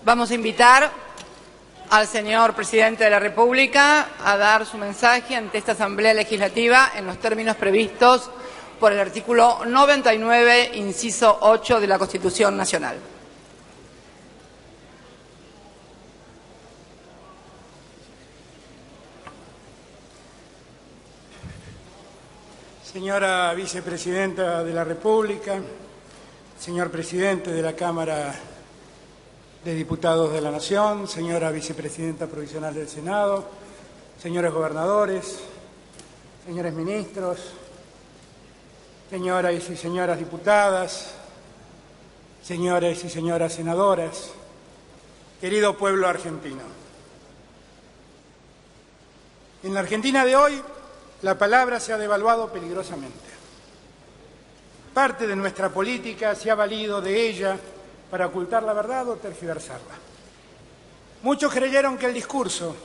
Vamos a invitar al señor Presidente de la República a dar su mensaje ante esta Asamblea Legislativa en los términos previstos por el artículo 99, inciso 8 de la Constitución Nacional. Señora Vicepresidenta de la República, señor Presidente de la Cámara de Diputados de la Nación, señora Vicepresidenta Provisional del Senado, señores gobernadores, señores ministros, señoras y señoras diputadas, señores y señoras senadoras, querido pueblo argentino. En la Argentina de hoy, la palabra se ha devaluado peligrosamente. Parte de nuestra política se ha valido de ella para ocultar la verdad o tergiversarla. Muchos creyeron que el discurso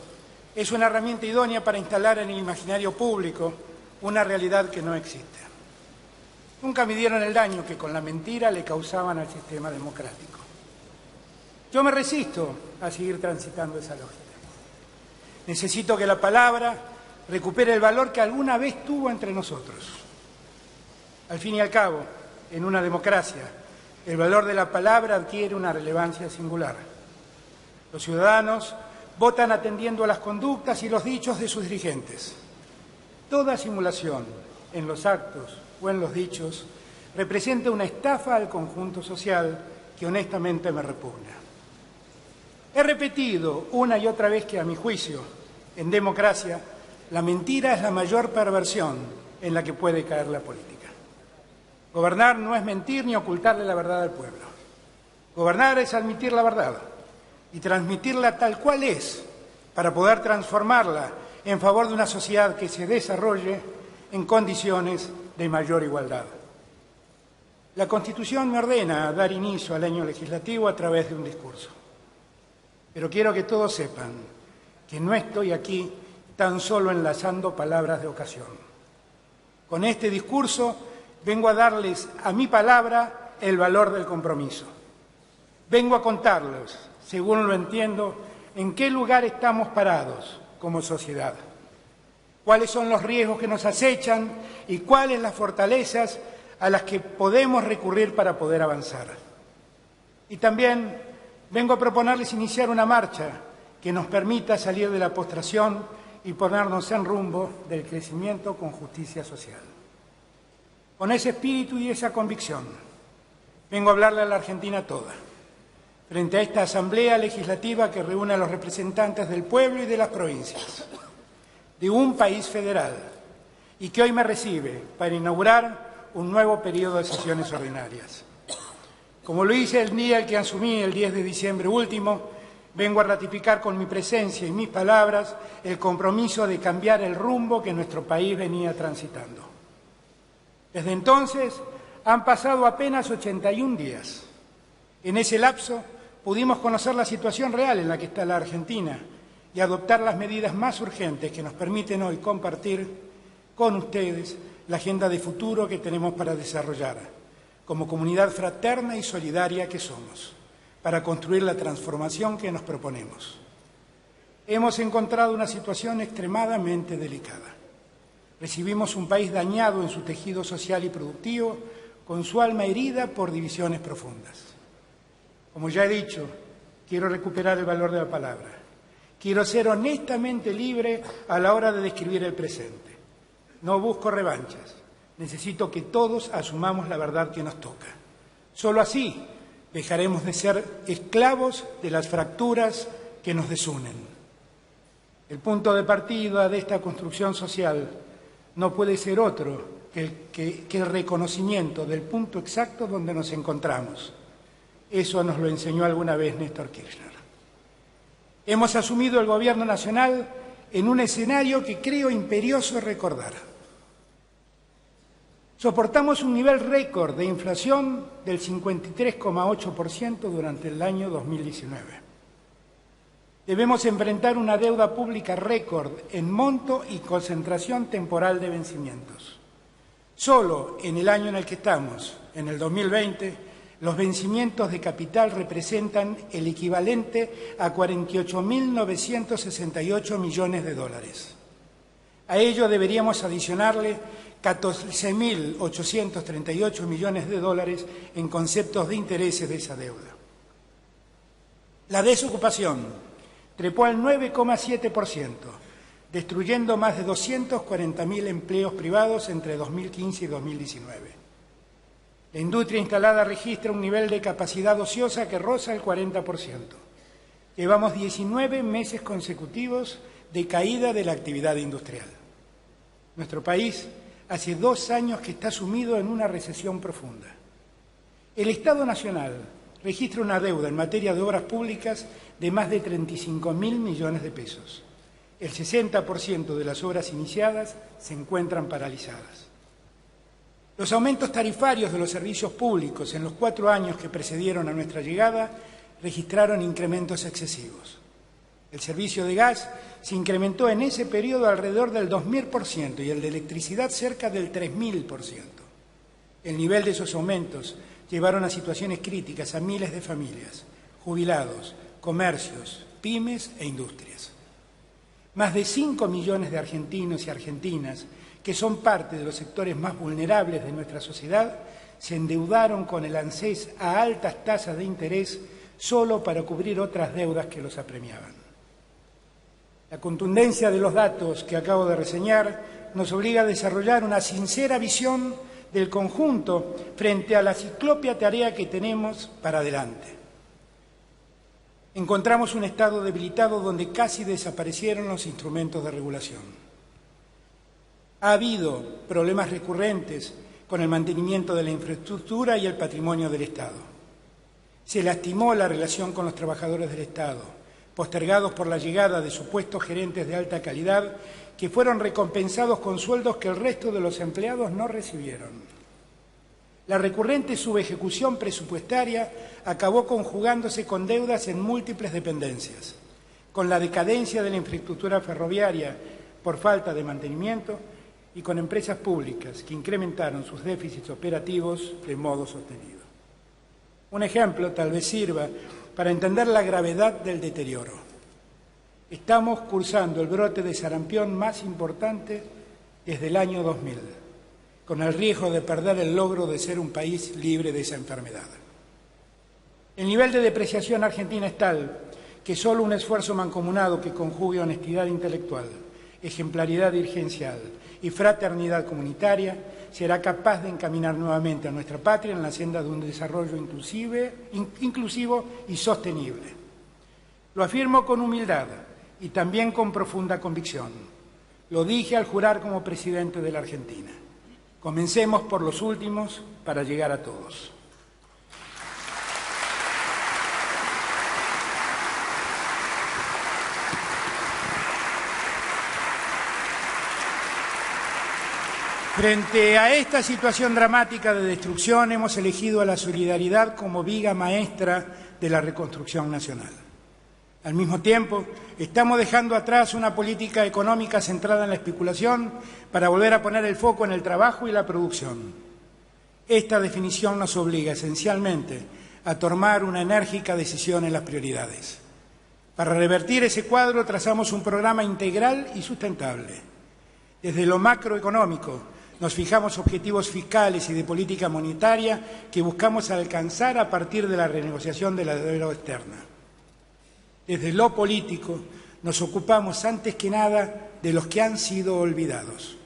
es una herramienta idónea para instalar en el imaginario público una realidad que no existe. Nunca midieron el daño que con la mentira le causaban al sistema democrático. Yo me resisto a seguir transitando esa lógica. Necesito que la palabra recupere el valor que alguna vez tuvo entre nosotros. Al fin y al cabo, en una democracia, el valor de la palabra adquiere una relevancia singular. Los ciudadanos votan atendiendo a las conductas y los dichos de sus dirigentes. Toda simulación en los actos o en los dichos representa una estafa al conjunto social que honestamente me repugna. He repetido una y otra vez que, a mi juicio, en democracia, la mentira es la mayor perversión en la que puede caer la política. Gobernar no es mentir ni ocultarle la verdad al pueblo. Gobernar es admitir la verdad y transmitirla tal cual es para poder transformarla en favor de una sociedad que se desarrolle en condiciones de mayor igualdad. La Constitución me ordena dar inicio al año legislativo a través de un discurso. Pero quiero que todos sepan que no estoy aquí tan solo enlazando palabras de ocasión. Con este discurso vengo a darles a mi palabra el valor del compromiso. Vengo a contarles, según lo entiendo, en qué lugar estamos parados como sociedad, cuáles son los riesgos que nos acechan y cuáles las fortalezas a las que podemos recurrir para poder avanzar. Y también vengo a proponerles iniciar una marcha que nos permita salir de la postración y ponernos en rumbo del crecimiento con justicia social. Con ese espíritu y esa convicción, vengo a hablarle a la Argentina toda, frente a esta Asamblea Legislativa que reúne a los representantes del pueblo y de las provincias, de un país federal, y que hoy me recibe para inaugurar un nuevo periodo de sesiones ordinarias. Como lo hice el día que asumí, el 10 de diciembre último, vengo a ratificar con mi presencia y mis palabras el compromiso de cambiar el rumbo que nuestro país venía transitando. Desde entonces han pasado apenas 81 días. En ese lapso pudimos conocer la situación real en la que está la Argentina y adoptar las medidas más urgentes que nos permiten hoy compartir con ustedes la agenda de futuro que tenemos para desarrollar, como comunidad fraterna y solidaria que somos, para construir la transformación que nos proponemos. Hemos encontrado una situación extremadamente delicada. Recibimos un país dañado en su tejido social y productivo, con su alma herida por divisiones profundas. Como ya he dicho, quiero recuperar el valor de la palabra. Quiero ser honestamente libre a la hora de describir el presente. No busco revanchas. Necesito que todos asumamos la verdad que nos toca. Solo así dejaremos de ser esclavos de las fracturas que nos desunen. El punto de partida de esta construcción social no puede ser otro que el reconocimiento del punto exacto donde nos encontramos. Eso nos lo enseñó alguna vez Néstor Kirchner. Hemos asumido el Gobierno Nacional en un escenario que creo imperioso recordar. Soportamos un nivel récord de inflación del 53,8% durante el año 2019. Debemos enfrentar una deuda pública récord en monto y concentración temporal de vencimientos. Solo en el año en el que estamos, en el 2020, Los vencimientos de capital representan el equivalente a 48.968 millones de dólares. A ello deberíamos adicionarle 14.838 millones de dólares en conceptos de intereses de esa deuda. La desocupación trepó al 9,7%, destruyendo más de 240.000 empleos privados entre 2015 y 2019. La industria instalada registra un nivel de capacidad ociosa que roza el 40%. Llevamos 19 meses consecutivos de caída de la actividad industrial. Nuestro país hace 2 años que está sumido en una recesión profunda. El Estado Nacional registra una deuda en materia de obras públicas de más de 35.000 millones de pesos. El 60% de las obras iniciadas se encuentran paralizadas. Los aumentos tarifarios de los servicios públicos en los 4 años que precedieron a nuestra llegada registraron incrementos excesivos. El servicio de gas se incrementó en ese periodo alrededor del 2.000% y el de electricidad cerca del 3.000%. El nivel de esos aumentos llevaron a situaciones críticas a miles de familias, jubilados, comercios, pymes e industrias. Más de 5 millones de argentinos y argentinas que son parte de los sectores más vulnerables de nuestra sociedad, se endeudaron con el ANSES a altas tasas de interés solo para cubrir otras deudas que los apremiaban. La contundencia de los datos que acabo de reseñar nos obliga a desarrollar una sincera visión del conjunto frente a la ciclópea tarea que tenemos para adelante. Encontramos un Estado debilitado donde casi desaparecieron los instrumentos de regulación. Ha habido problemas recurrentes con el mantenimiento de la infraestructura y el patrimonio del Estado. Se lastimó la relación con los trabajadores del Estado, postergados por la llegada de supuestos gerentes de alta calidad que fueron recompensados con sueldos que el resto de los empleados no recibieron. La recurrente subejecución presupuestaria acabó conjugándose con deudas en múltiples dependencias, con la decadencia de la infraestructura ferroviaria por falta de mantenimiento y con empresas públicas que incrementaron sus déficits operativos de modo sostenido. Un ejemplo tal vez sirva para entender la gravedad del deterioro. Estamos cursando el brote de sarampión más importante desde el año 2000, con el riesgo de perder el logro de ser un país libre de esa enfermedad. El nivel de depreciación argentina es tal que solo un esfuerzo mancomunado que conjugue honestidad intelectual, ejemplaridad dirigencial y fraternidad comunitaria será capaz de encaminar nuevamente a nuestra patria en la senda de un desarrollo inclusivo y sostenible. Lo afirmo con humildad y también con profunda convicción. Lo dije al jurar como presidente de la Argentina. Comencemos por los últimos para llegar a todos. Frente a esta situación dramática de destrucción, hemos elegido a la solidaridad como viga maestra de la reconstrucción nacional. Al mismo tiempo, estamos dejando atrás una política económica centrada en la especulación para volver a poner el foco en el trabajo y la producción. Esta definición nos obliga esencialmente a tomar una enérgica decisión en las prioridades. Para revertir ese cuadro, trazamos un programa integral y sustentable. Desde lo macroeconómico, nos fijamos objetivos fiscales y de política monetaria que buscamos alcanzar a partir de la renegociación de la deuda externa. Desde lo político, nos ocupamos antes que nada de los que han sido olvidados.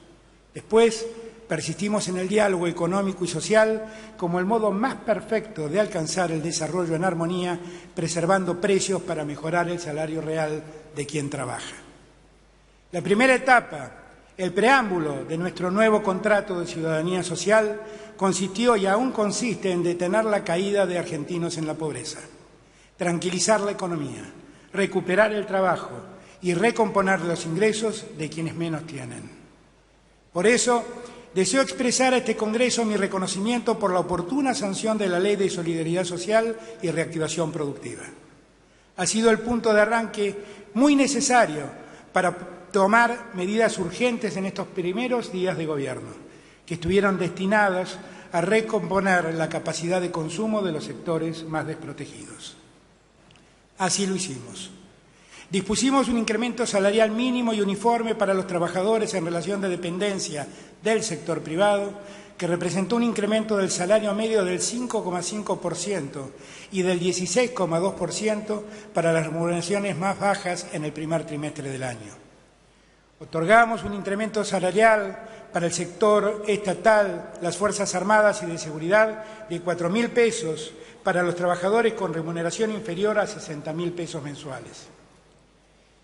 Después, persistimos en el diálogo económico y social como el modo más perfecto de alcanzar el desarrollo en armonía, preservando precios para mejorar el salario real de quien trabaja. La primera etapa, el preámbulo de nuestro nuevo contrato de ciudadanía social, consistió y aún consiste en detener la caída de argentinos en la pobreza, tranquilizar la economía, recuperar el trabajo y recomponer los ingresos de quienes menos tienen. Por eso, deseo expresar a este Congreso mi reconocimiento por la oportuna sanción de la Ley de Solidaridad Social y Reactivación Productiva. Ha sido el punto de arranque muy necesario para tomar medidas urgentes en estos primeros días de gobierno, que estuvieron destinadas a recomponer la capacidad de consumo de los sectores más desprotegidos. Así lo hicimos. Dispusimos un incremento salarial mínimo y uniforme para los trabajadores en relación de dependencia del sector privado, que representó un incremento del salario medio del 5,5% y del 16,2% para las remuneraciones más bajas en el primer trimestre del año. Otorgamos un incremento salarial para el sector estatal, las Fuerzas Armadas y de Seguridad, de 4.000 pesos para los trabajadores con remuneración inferior a 60.000 pesos mensuales.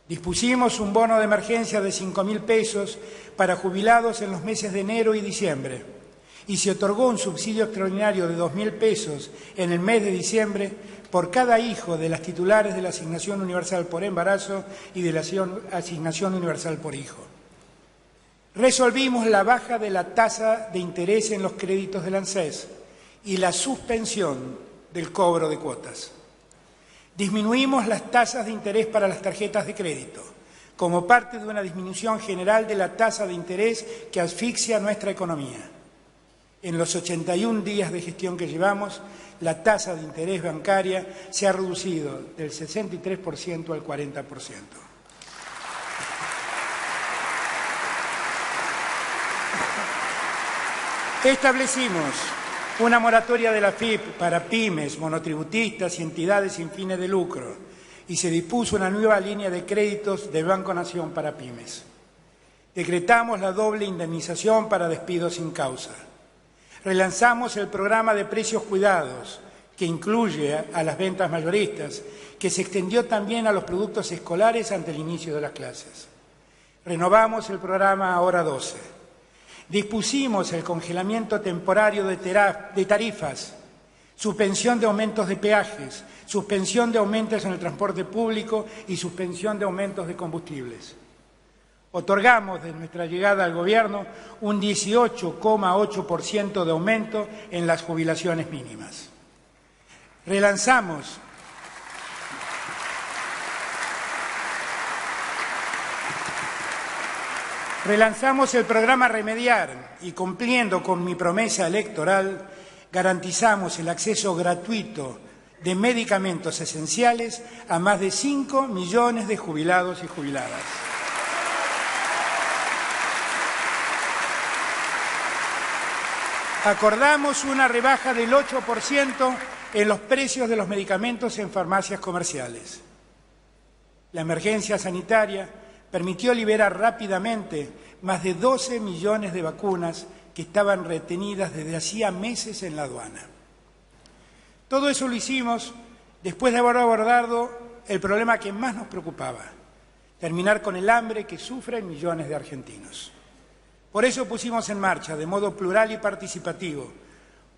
Dispusimos un bono de emergencia de 5.000 pesos para jubilados en los meses de enero y diciembre y se otorgó un subsidio extraordinario de 2.000 pesos en el mes de diciembre por cada hijo de las titulares de la Asignación Universal por Embarazo y de la Asignación Universal por Hijo. Resolvimos la baja de la tasa de interés en los créditos del ANSES y la suspensión del cobro de cuotas. Disminuimos las tasas de interés para las tarjetas de crédito, como parte de una disminución general de la tasa de interés que asfixia nuestra economía. En los 81 días de gestión que llevamos, la tasa de interés bancaria se ha reducido del 63% al 40%. Establecimos una moratoria de la FIP para pymes, monotributistas y entidades sin fines de lucro y se dispuso una nueva línea de créditos del Banco Nación para pymes. Decretamos la doble indemnización para despidos sin causa. Relanzamos el programa de precios cuidados, que incluye a las ventas mayoristas, que se extendió también a los productos escolares ante el inicio de las clases. Renovamos el programa Ahora 12. Dispusimos el congelamiento temporario de tarifas, suspensión de aumentos de peajes, suspensión de aumentos en el transporte público y suspensión de aumentos de combustibles. Otorgamos desde nuestra llegada al Gobierno un 18,8% de aumento en las jubilaciones mínimas. Relanzamos el programa Remediar y, cumpliendo con mi promesa electoral, garantizamos el acceso gratuito de medicamentos esenciales a más de 5 millones de jubilados y jubiladas. Acordamos una rebaja del 8% en los precios de los medicamentos en farmacias comerciales. La emergencia sanitaria permitió liberar rápidamente más de 12 millones de vacunas que estaban retenidas desde hacía meses en la aduana. Todo eso lo hicimos después de haber abordado el problema que más nos preocupaba, terminar con el hambre que sufren millones de argentinos. Por eso pusimos en marcha, de modo plural y participativo,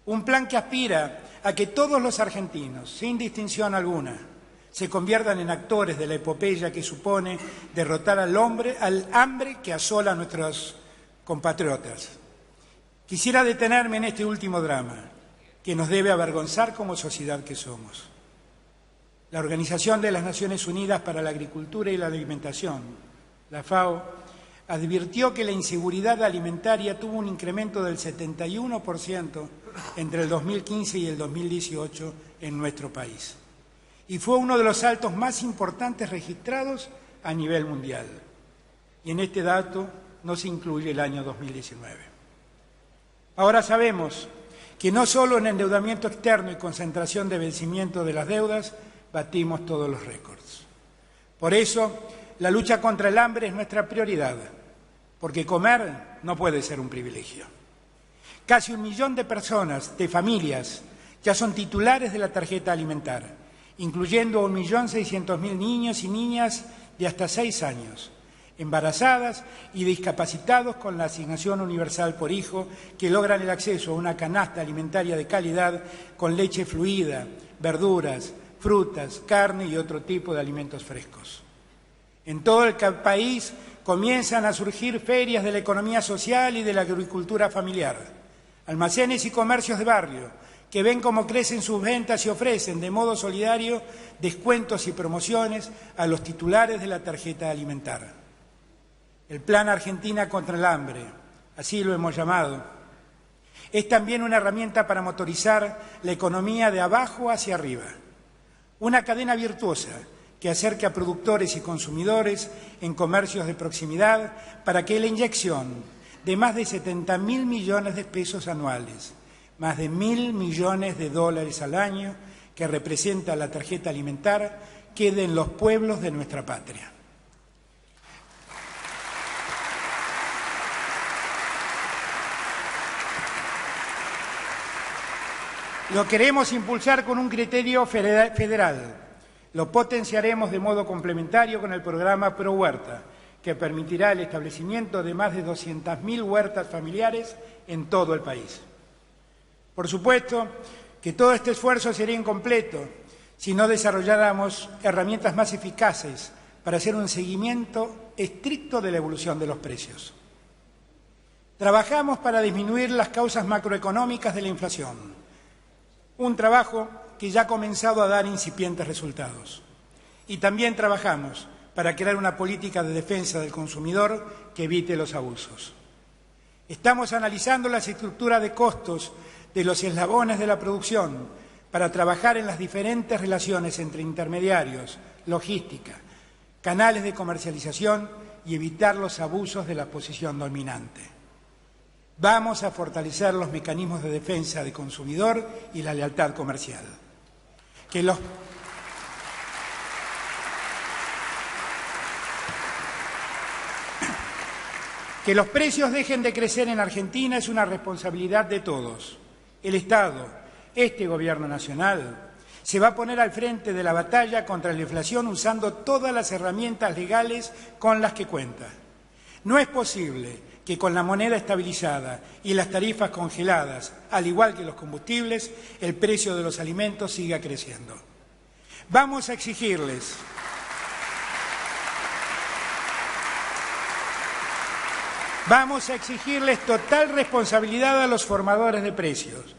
un plan que aspira a que todos los argentinos, sin distinción alguna, se conviertan en actores de la epopeya que supone derrotar al hambre que asola a nuestros compatriotas. Quisiera detenerme en este último drama, que nos debe avergonzar como sociedad que somos. La Organización de las Naciones Unidas para la Agricultura y la Alimentación, la FAO, advirtió que la inseguridad alimentaria tuvo un incremento del 71% entre el 2015 y el 2018 en nuestro país. Y fue uno de los saltos más importantes registrados a nivel mundial. Y en este dato no se incluye el año 2019. Ahora sabemos que no solo en endeudamiento externo y concentración de vencimiento de las deudas batimos todos los récords. Por eso, la lucha contra el hambre es nuestra prioridad, porque comer no puede ser un privilegio. Casi 1 millón de personas, de familias, ya son titulares de la tarjeta alimentar, incluyendo a 1.600.000 niños y niñas de hasta 6 años, embarazadas y discapacitados con la Asignación Universal por Hijo, que logran el acceso a una canasta alimentaria de calidad con leche fluida, verduras, frutas, carne y otro tipo de alimentos frescos. En todo el país comienzan a surgir ferias de la economía social y de la agricultura familiar, almacenes y comercios de barrio que ven cómo crecen sus ventas y ofrecen de modo solidario descuentos y promociones a los titulares de la tarjeta alimentar. El Plan Argentina contra el Hambre, así lo hemos llamado, Es también una herramienta para motorizar la economía de abajo hacia arriba. Una cadena virtuosa que acerca a productores y consumidores en comercios de proximidad para que la inyección de más de 70.000 millones de pesos anuales, más de 1.000 millones de dólares al año que representa la tarjeta alimentar, quede en los pueblos de nuestra patria. Lo queremos impulsar con un criterio federal. Lo potenciaremos de modo complementario con el programa Pro Huerta, que permitirá el establecimiento de más de 200.000 huertas familiares en todo el país. Por supuesto que todo este esfuerzo sería incompleto si no desarrolláramos herramientas más eficaces para hacer un seguimiento estricto de la evolución de los precios. Trabajamos para disminuir las causas macroeconómicas de la inflación, un trabajo que ya ha comenzado a dar incipientes resultados. Y también trabajamos para crear una política de defensa del consumidor que evite los abusos. Estamos analizando las estructuras de costos de los eslabones de la producción para trabajar en las diferentes relaciones entre intermediarios, logística, canales de comercialización y evitar los abusos de la posición dominante. Vamos a fortalecer los mecanismos de defensa del consumidor y la lealtad comercial. Que los precios dejen de crecer en Argentina es una responsabilidad de todos. El Estado, este Gobierno nacional, se va a poner al frente de la batalla contra la inflación usando todas las herramientas legales con las que cuenta. No es posible que con la moneda estabilizada y las tarifas congeladas, al igual que los combustibles, el precio de los alimentos siga creciendo. Vamos a exigirles total responsabilidad a los formadores de precios.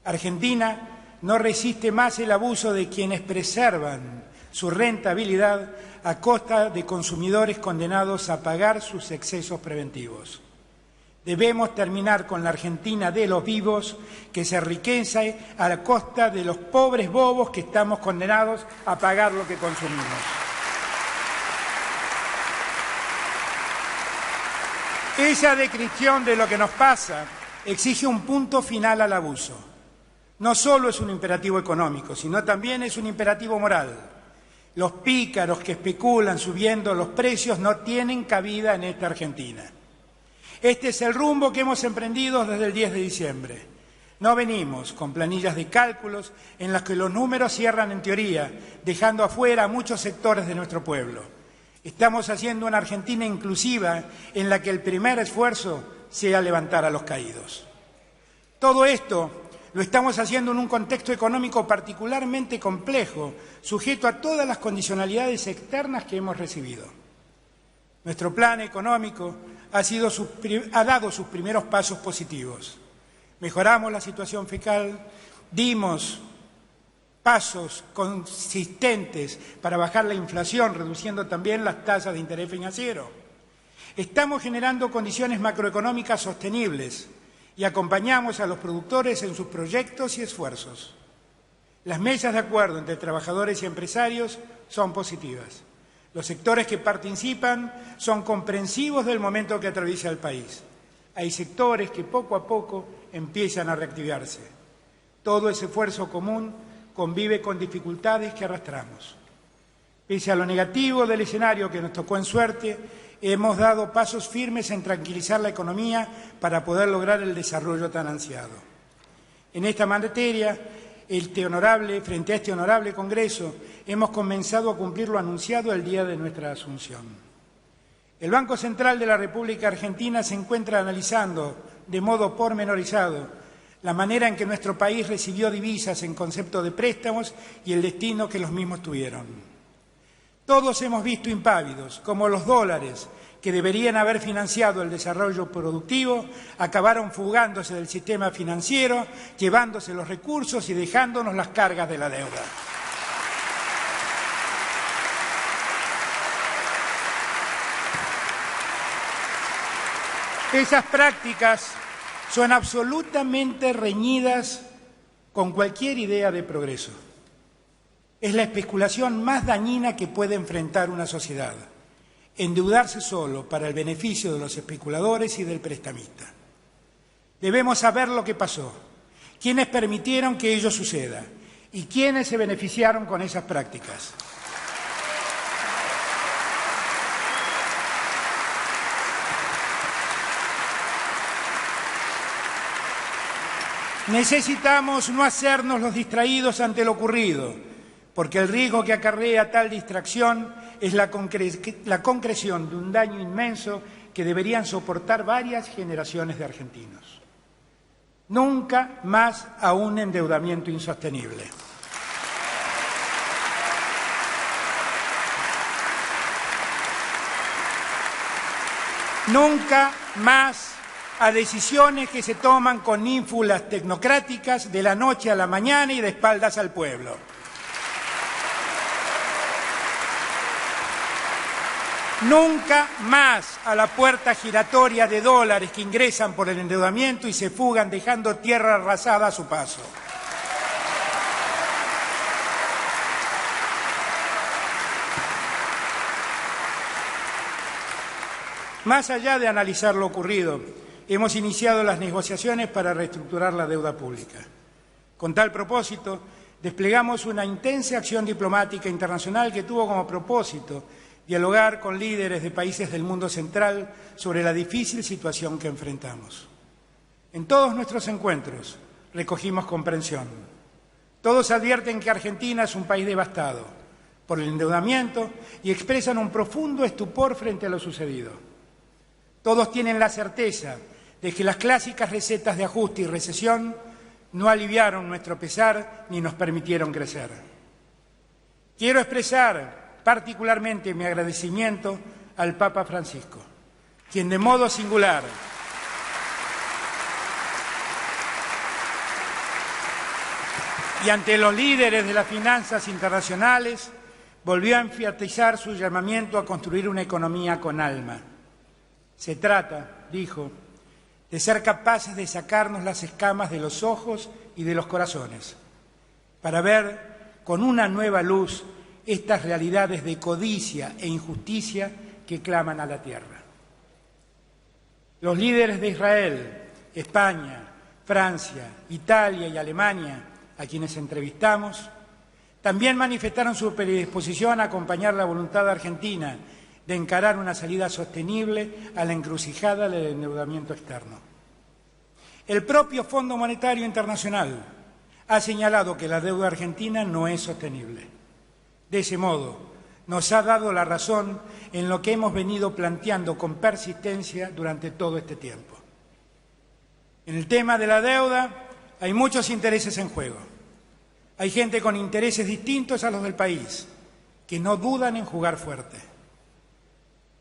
Argentina no resiste más el abuso de quienes preservan su rentabilidad a costa de consumidores condenados a pagar sus excesos preventivos. Debemos terminar con la Argentina de los vivos que se enriquece a la costa de los pobres bobos que estamos condenados a pagar lo que consumimos. Esa descripción de lo que nos pasa exige un punto final al abuso. No solo es un imperativo económico, sino también es un imperativo moral. Los pícaros que especulan subiendo los precios no tienen cabida en esta Argentina. Este es el rumbo que hemos emprendido desde el 10 de diciembre. No venimos con planillas de cálculos en las que los números cierran en teoría, dejando afuera a muchos sectores de nuestro pueblo. Estamos haciendo una Argentina inclusiva en la que el primer esfuerzo sea levantar a los caídos. Todo esto lo estamos haciendo en un contexto económico particularmente complejo, sujeto a todas las condicionalidades externas que hemos recibido. Nuestro plan económico ha dado sus primeros pasos positivos. Mejoramos la situación fiscal, dimos pasos consistentes para bajar la inflación, reduciendo también las tasas de interés financiero. Estamos generando condiciones macroeconómicas sostenibles y acompañamos a los productores en sus proyectos y esfuerzos. Las mesas de acuerdo entre trabajadores y empresarios son positivas. Los sectores que participan son comprensivos del momento que atraviesa el país. Hay sectores que poco a poco empiezan a reactivarse. Todo ese esfuerzo común convive con dificultades que arrastramos. Pese a lo negativo del escenario que nos tocó en suerte, hemos dado pasos firmes en tranquilizar la economía para poder lograr el desarrollo tan ansiado. En esta materia, frente a este honorable Congreso, hemos comenzado a cumplir lo anunciado el día de nuestra asunción. El Banco Central de la República Argentina se encuentra analizando de modo pormenorizado la manera en que nuestro país recibió divisas en concepto de préstamos y el destino que los mismos tuvieron. Todos hemos visto impávidos cómo los dólares que deberían haber financiado el desarrollo productivo acabaron fugándose del sistema financiero, llevándose los recursos y dejándonos las cargas de la deuda. Esas prácticas son absolutamente reñidas con cualquier idea de progreso. Es la especulación más dañina que puede enfrentar una sociedad, endeudarse solo para el beneficio de los especuladores y del prestamista. Debemos saber lo que pasó, quiénes permitieron que ello suceda y quiénes se beneficiaron con esas prácticas. Necesitamos no hacernos los distraídos ante lo ocurrido, porque el riesgo que acarrea tal distracción es la concreción de un daño inmenso que deberían soportar varias generaciones de argentinos. Nunca más a un endeudamiento insostenible. Nunca más a decisiones que se toman con ínfulas tecnocráticas de la noche a la mañana y de espaldas al pueblo. Nunca más a la puerta giratoria de dólares que ingresan por el endeudamiento y se fugan dejando tierra arrasada a su paso. Más allá de analizar lo ocurrido, hemos iniciado las negociaciones para reestructurar la deuda pública. Con tal propósito, desplegamos una intensa acción diplomática internacional que tuvo como propósito dialogar con líderes de países del mundo central sobre la difícil situación que enfrentamos. En todos nuestros encuentros recogimos comprensión. Todos advierten que Argentina es un país devastado por el endeudamiento y expresan un profundo estupor frente a lo sucedido. Todos tienen la certeza de que las clásicas recetas de ajuste y recesión no aliviaron nuestro pesar ni nos permitieron crecer. Quiero expresar particularmente mi agradecimiento al Papa Francisco, quien de modo singular y ante los líderes de las finanzas internacionales volvió a enfatizar su llamamiento a construir una economía con alma. Se trata, dijo, de ser capaces de sacarnos las escamas de los ojos y de los corazones, para ver con una nueva luz estas realidades de codicia e injusticia que claman a la tierra. Los líderes de Israel, España, Francia, Italia y Alemania, a quienes entrevistamos, también manifestaron su predisposición a acompañar la voluntad argentina de encarar una salida sostenible a la encrucijada del endeudamiento externo. El propio Fondo Monetario Internacional ha señalado que la deuda argentina no es sostenible. De ese modo, nos ha dado la razón en lo que hemos venido planteando con persistencia durante todo este tiempo. En el tema de la deuda hay muchos intereses en juego. Hay gente con intereses distintos a los del país, que no dudan en jugar fuerte.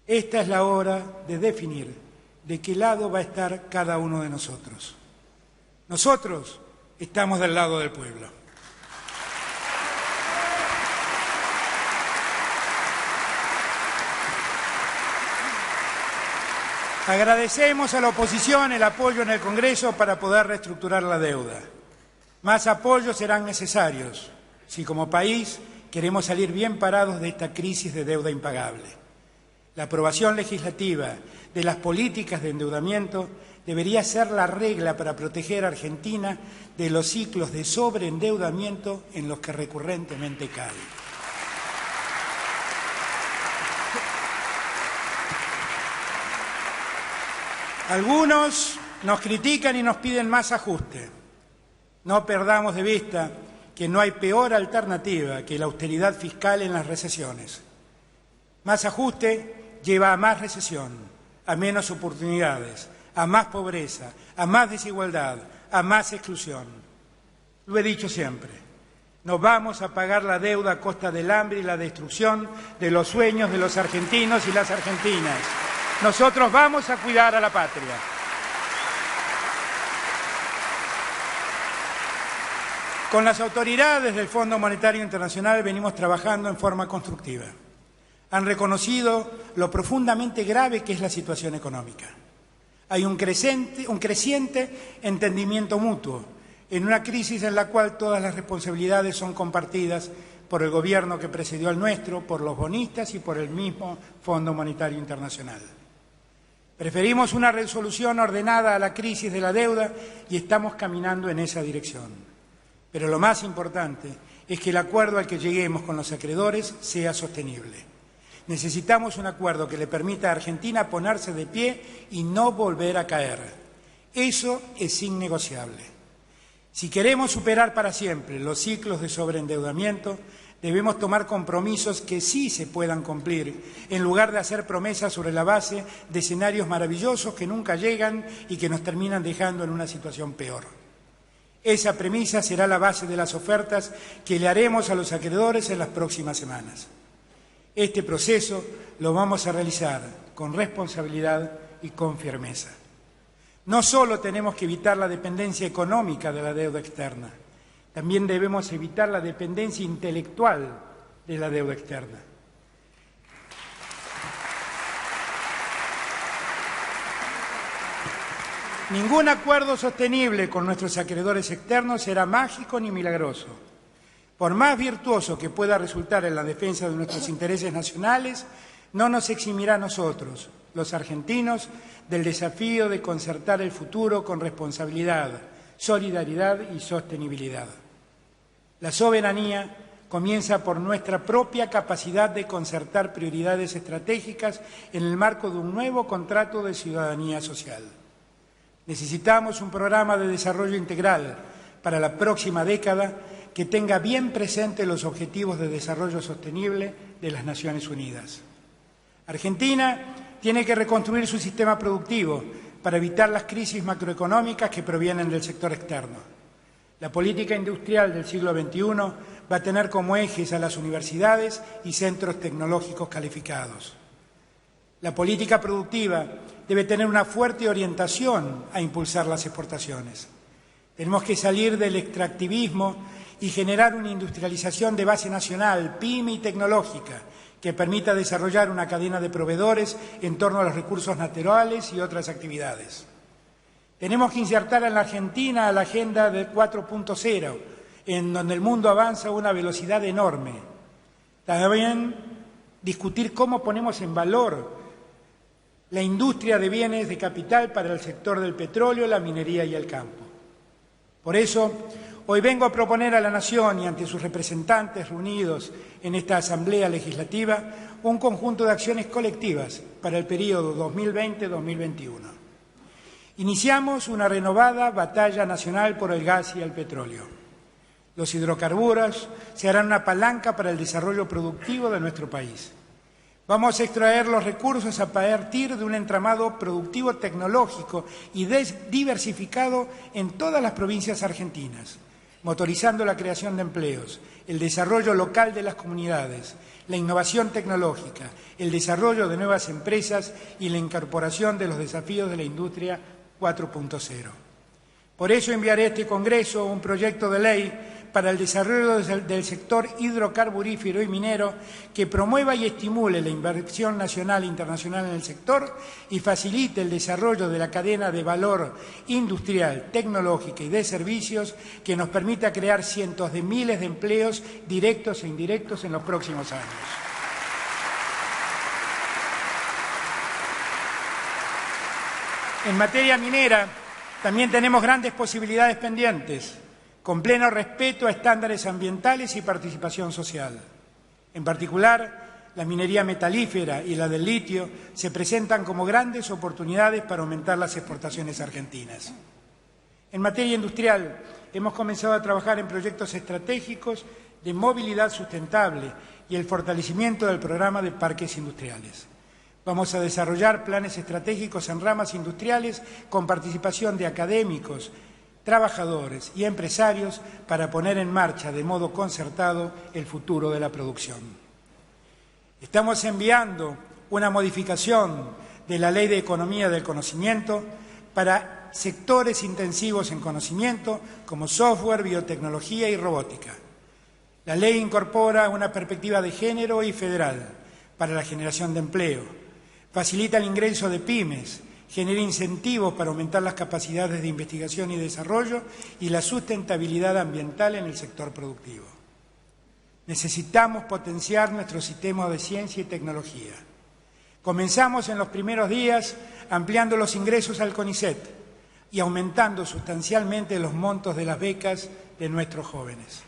Esta es la hora de definir de qué lado va a estar cada uno de nosotros. Nosotros estamos del lado del pueblo. Agradecemos a la oposición el apoyo en el Congreso para poder reestructurar la deuda. Más apoyos serán necesarios si como país queremos salir bien parados de esta crisis de deuda impagable. La aprobación legislativa de las políticas de endeudamiento debería ser la regla para proteger a Argentina de los ciclos de sobreendeudamiento en los que recurrentemente cae. Algunos nos critican y nos piden más ajuste. No perdamos de vista que no hay peor alternativa que la austeridad fiscal en las recesiones. Más ajuste lleva a más recesión, a menos oportunidades, a más pobreza, a más desigualdad, a más exclusión. Lo he dicho siempre, no vamos a pagar la deuda a costa del hambre y la destrucción de los sueños de los argentinos y las argentinas. Nosotros vamos a cuidar a la patria. Con las autoridades del Fondo Monetario Internacional venimos trabajando en forma constructiva. Han reconocido lo profundamente grave que es la situación económica. Hay un creciente entendimiento mutuo en una crisis en la cual todas las responsabilidades son compartidas por el gobierno que precedió al nuestro, por los bonistas y por el mismo Fondo Monetario Internacional. Preferimos una resolución ordenada a la crisis de la deuda y estamos caminando en esa dirección. Pero lo más importante es que el acuerdo al que lleguemos con los acreedores sea sostenible. Necesitamos un acuerdo que le permita a Argentina ponerse de pie y no volver a caer. Eso es innegociable. Si queremos superar para siempre los ciclos de sobreendeudamiento, debemos tomar compromisos que sí se puedan cumplir, en lugar de hacer promesas sobre la base de escenarios maravillosos que nunca llegan y que nos terminan dejando en una situación peor. Esa premisa será la base de las ofertas que le haremos a los acreedores en las próximas semanas. Este proceso lo vamos a realizar con responsabilidad y con firmeza. No solo tenemos que evitar la dependencia económica de la deuda externa, también debemos evitar la dependencia intelectual de la deuda externa. Ningún acuerdo sostenible con nuestros acreedores externos será mágico ni milagroso. Por más virtuoso que pueda resultar en la defensa de nuestros intereses nacionales, no nos eximirá a nosotros, los argentinos, del desafío de concertar el futuro con responsabilidad, solidaridad y sostenibilidad. La soberanía comienza por nuestra propia capacidad de concertar prioridades estratégicas en el marco de un nuevo contrato de ciudadanía social. Necesitamos un programa de desarrollo integral para la próxima década que tenga bien presente los objetivos de desarrollo sostenible de las Naciones Unidas. Argentina tiene que reconstruir su sistema productivo para evitar las crisis macroeconómicas que provienen del sector externo. La política industrial del siglo XXI va a tener como ejes a las universidades y centros tecnológicos calificados. La política productiva debe tener una fuerte orientación a impulsar las exportaciones. Tenemos que salir del extractivismo y generar una industrialización de base nacional, pyme y tecnológica, que permita desarrollar una cadena de proveedores en torno a los recursos naturales y otras actividades. Tenemos que insertar en la Argentina a la agenda de 4.0, en donde el mundo avanza a una velocidad enorme. También discutir cómo ponemos en valor la industria de bienes de capital para el sector del petróleo, la minería y el campo. Por eso, hoy vengo a proponer a la Nación y ante sus representantes reunidos en esta Asamblea Legislativa un conjunto de acciones colectivas para el periodo 2020-2021. Iniciamos una renovada batalla nacional por el gas y el petróleo. Los hidrocarburos se harán una palanca para el desarrollo productivo de nuestro país. Vamos a extraer los recursos a partir de un entramado productivo tecnológico y diversificado en todas las provincias argentinas, motorizando la creación de empleos, el desarrollo local de las comunidades, la innovación tecnológica, el desarrollo de nuevas empresas y la incorporación de los desafíos de la industria 4.0. Por eso enviaré a este Congreso un proyecto de ley para el desarrollo del sector hidrocarburífero y minero que promueva y estimule la inversión nacional e internacional en el sector y facilite el desarrollo de la cadena de valor industrial, tecnológica y de servicios que nos permita crear cientos de miles de empleos directos e indirectos en los próximos años. En materia minera también tenemos grandes posibilidades pendientes, con pleno respeto a estándares ambientales y participación social. En particular, la minería metalífera y la del litio se presentan como grandes oportunidades para aumentar las exportaciones argentinas. En materia industrial, hemos comenzado a trabajar en proyectos estratégicos de movilidad sustentable y el fortalecimiento del programa de parques industriales. Vamos a desarrollar planes estratégicos en ramas industriales con participación de académicos, trabajadores y empresarios para poner en marcha de modo concertado el futuro de la producción. Estamos enviando una modificación de la Ley de Economía del Conocimiento para sectores intensivos en conocimiento como software, biotecnología y robótica. La ley incorpora una perspectiva de género y federal para la generación de empleo, facilita el ingreso de pymes genere incentivos para aumentar las capacidades de investigación y desarrollo y la sustentabilidad ambiental en el sector productivo. Necesitamos potenciar nuestro sistema de ciencia y tecnología. Comenzamos en los primeros días ampliando los ingresos al CONICET y aumentando sustancialmente los montos de las becas de nuestros jóvenes.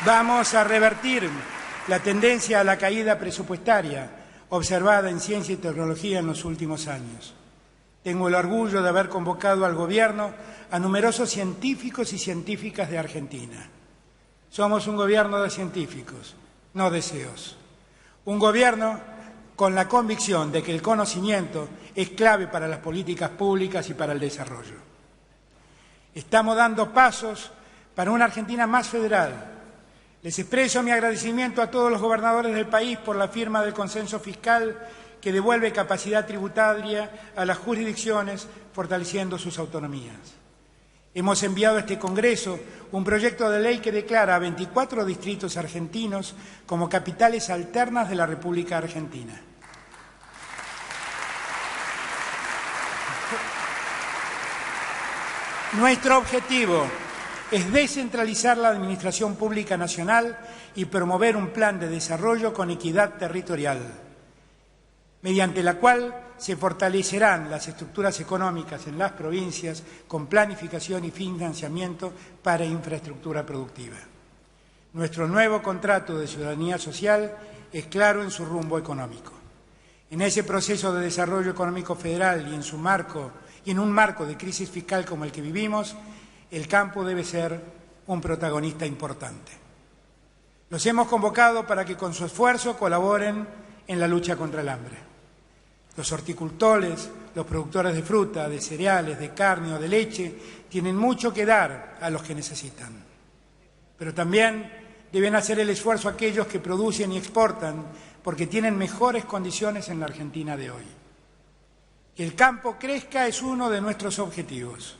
Vamos a revertir la tendencia a la caída presupuestaria observada en ciencia y tecnología en los últimos años. Tengo el orgullo de haber convocado al Gobierno a numerosos científicos y científicas de Argentina. Somos un gobierno de científicos, no de CEOs. Un gobierno con la convicción de que el conocimiento es clave para las políticas públicas y para el desarrollo. Estamos dando pasos para una Argentina más federal. Les expreso mi agradecimiento a todos los gobernadores del país por la firma del consenso fiscal que devuelve capacidad tributaria a las jurisdicciones, fortaleciendo sus autonomías. Hemos enviado a este Congreso un proyecto de ley que declara a 24 distritos argentinos como capitales alternas de la República Argentina. Nuestro objetivo es descentralizar la administración pública nacional y promover un plan de desarrollo con equidad territorial, mediante la cual se fortalecerán las estructuras económicas en las provincias con planificación y financiamiento para infraestructura productiva. Nuestro nuevo contrato de ciudadanía social es claro en su rumbo económico. En ese proceso de desarrollo económico federal y en un marco de crisis fiscal como el que vivimos, el campo debe ser un protagonista importante. Los hemos convocado para que con su esfuerzo colaboren en la lucha contra el hambre. Los horticultores, los productores de fruta, de cereales, de carne o de leche tienen mucho que dar a los que necesitan. Pero también deben hacer el esfuerzo aquellos que producen y exportan porque tienen mejores condiciones en la Argentina de hoy. Que el campo crezca es uno de nuestros objetivos.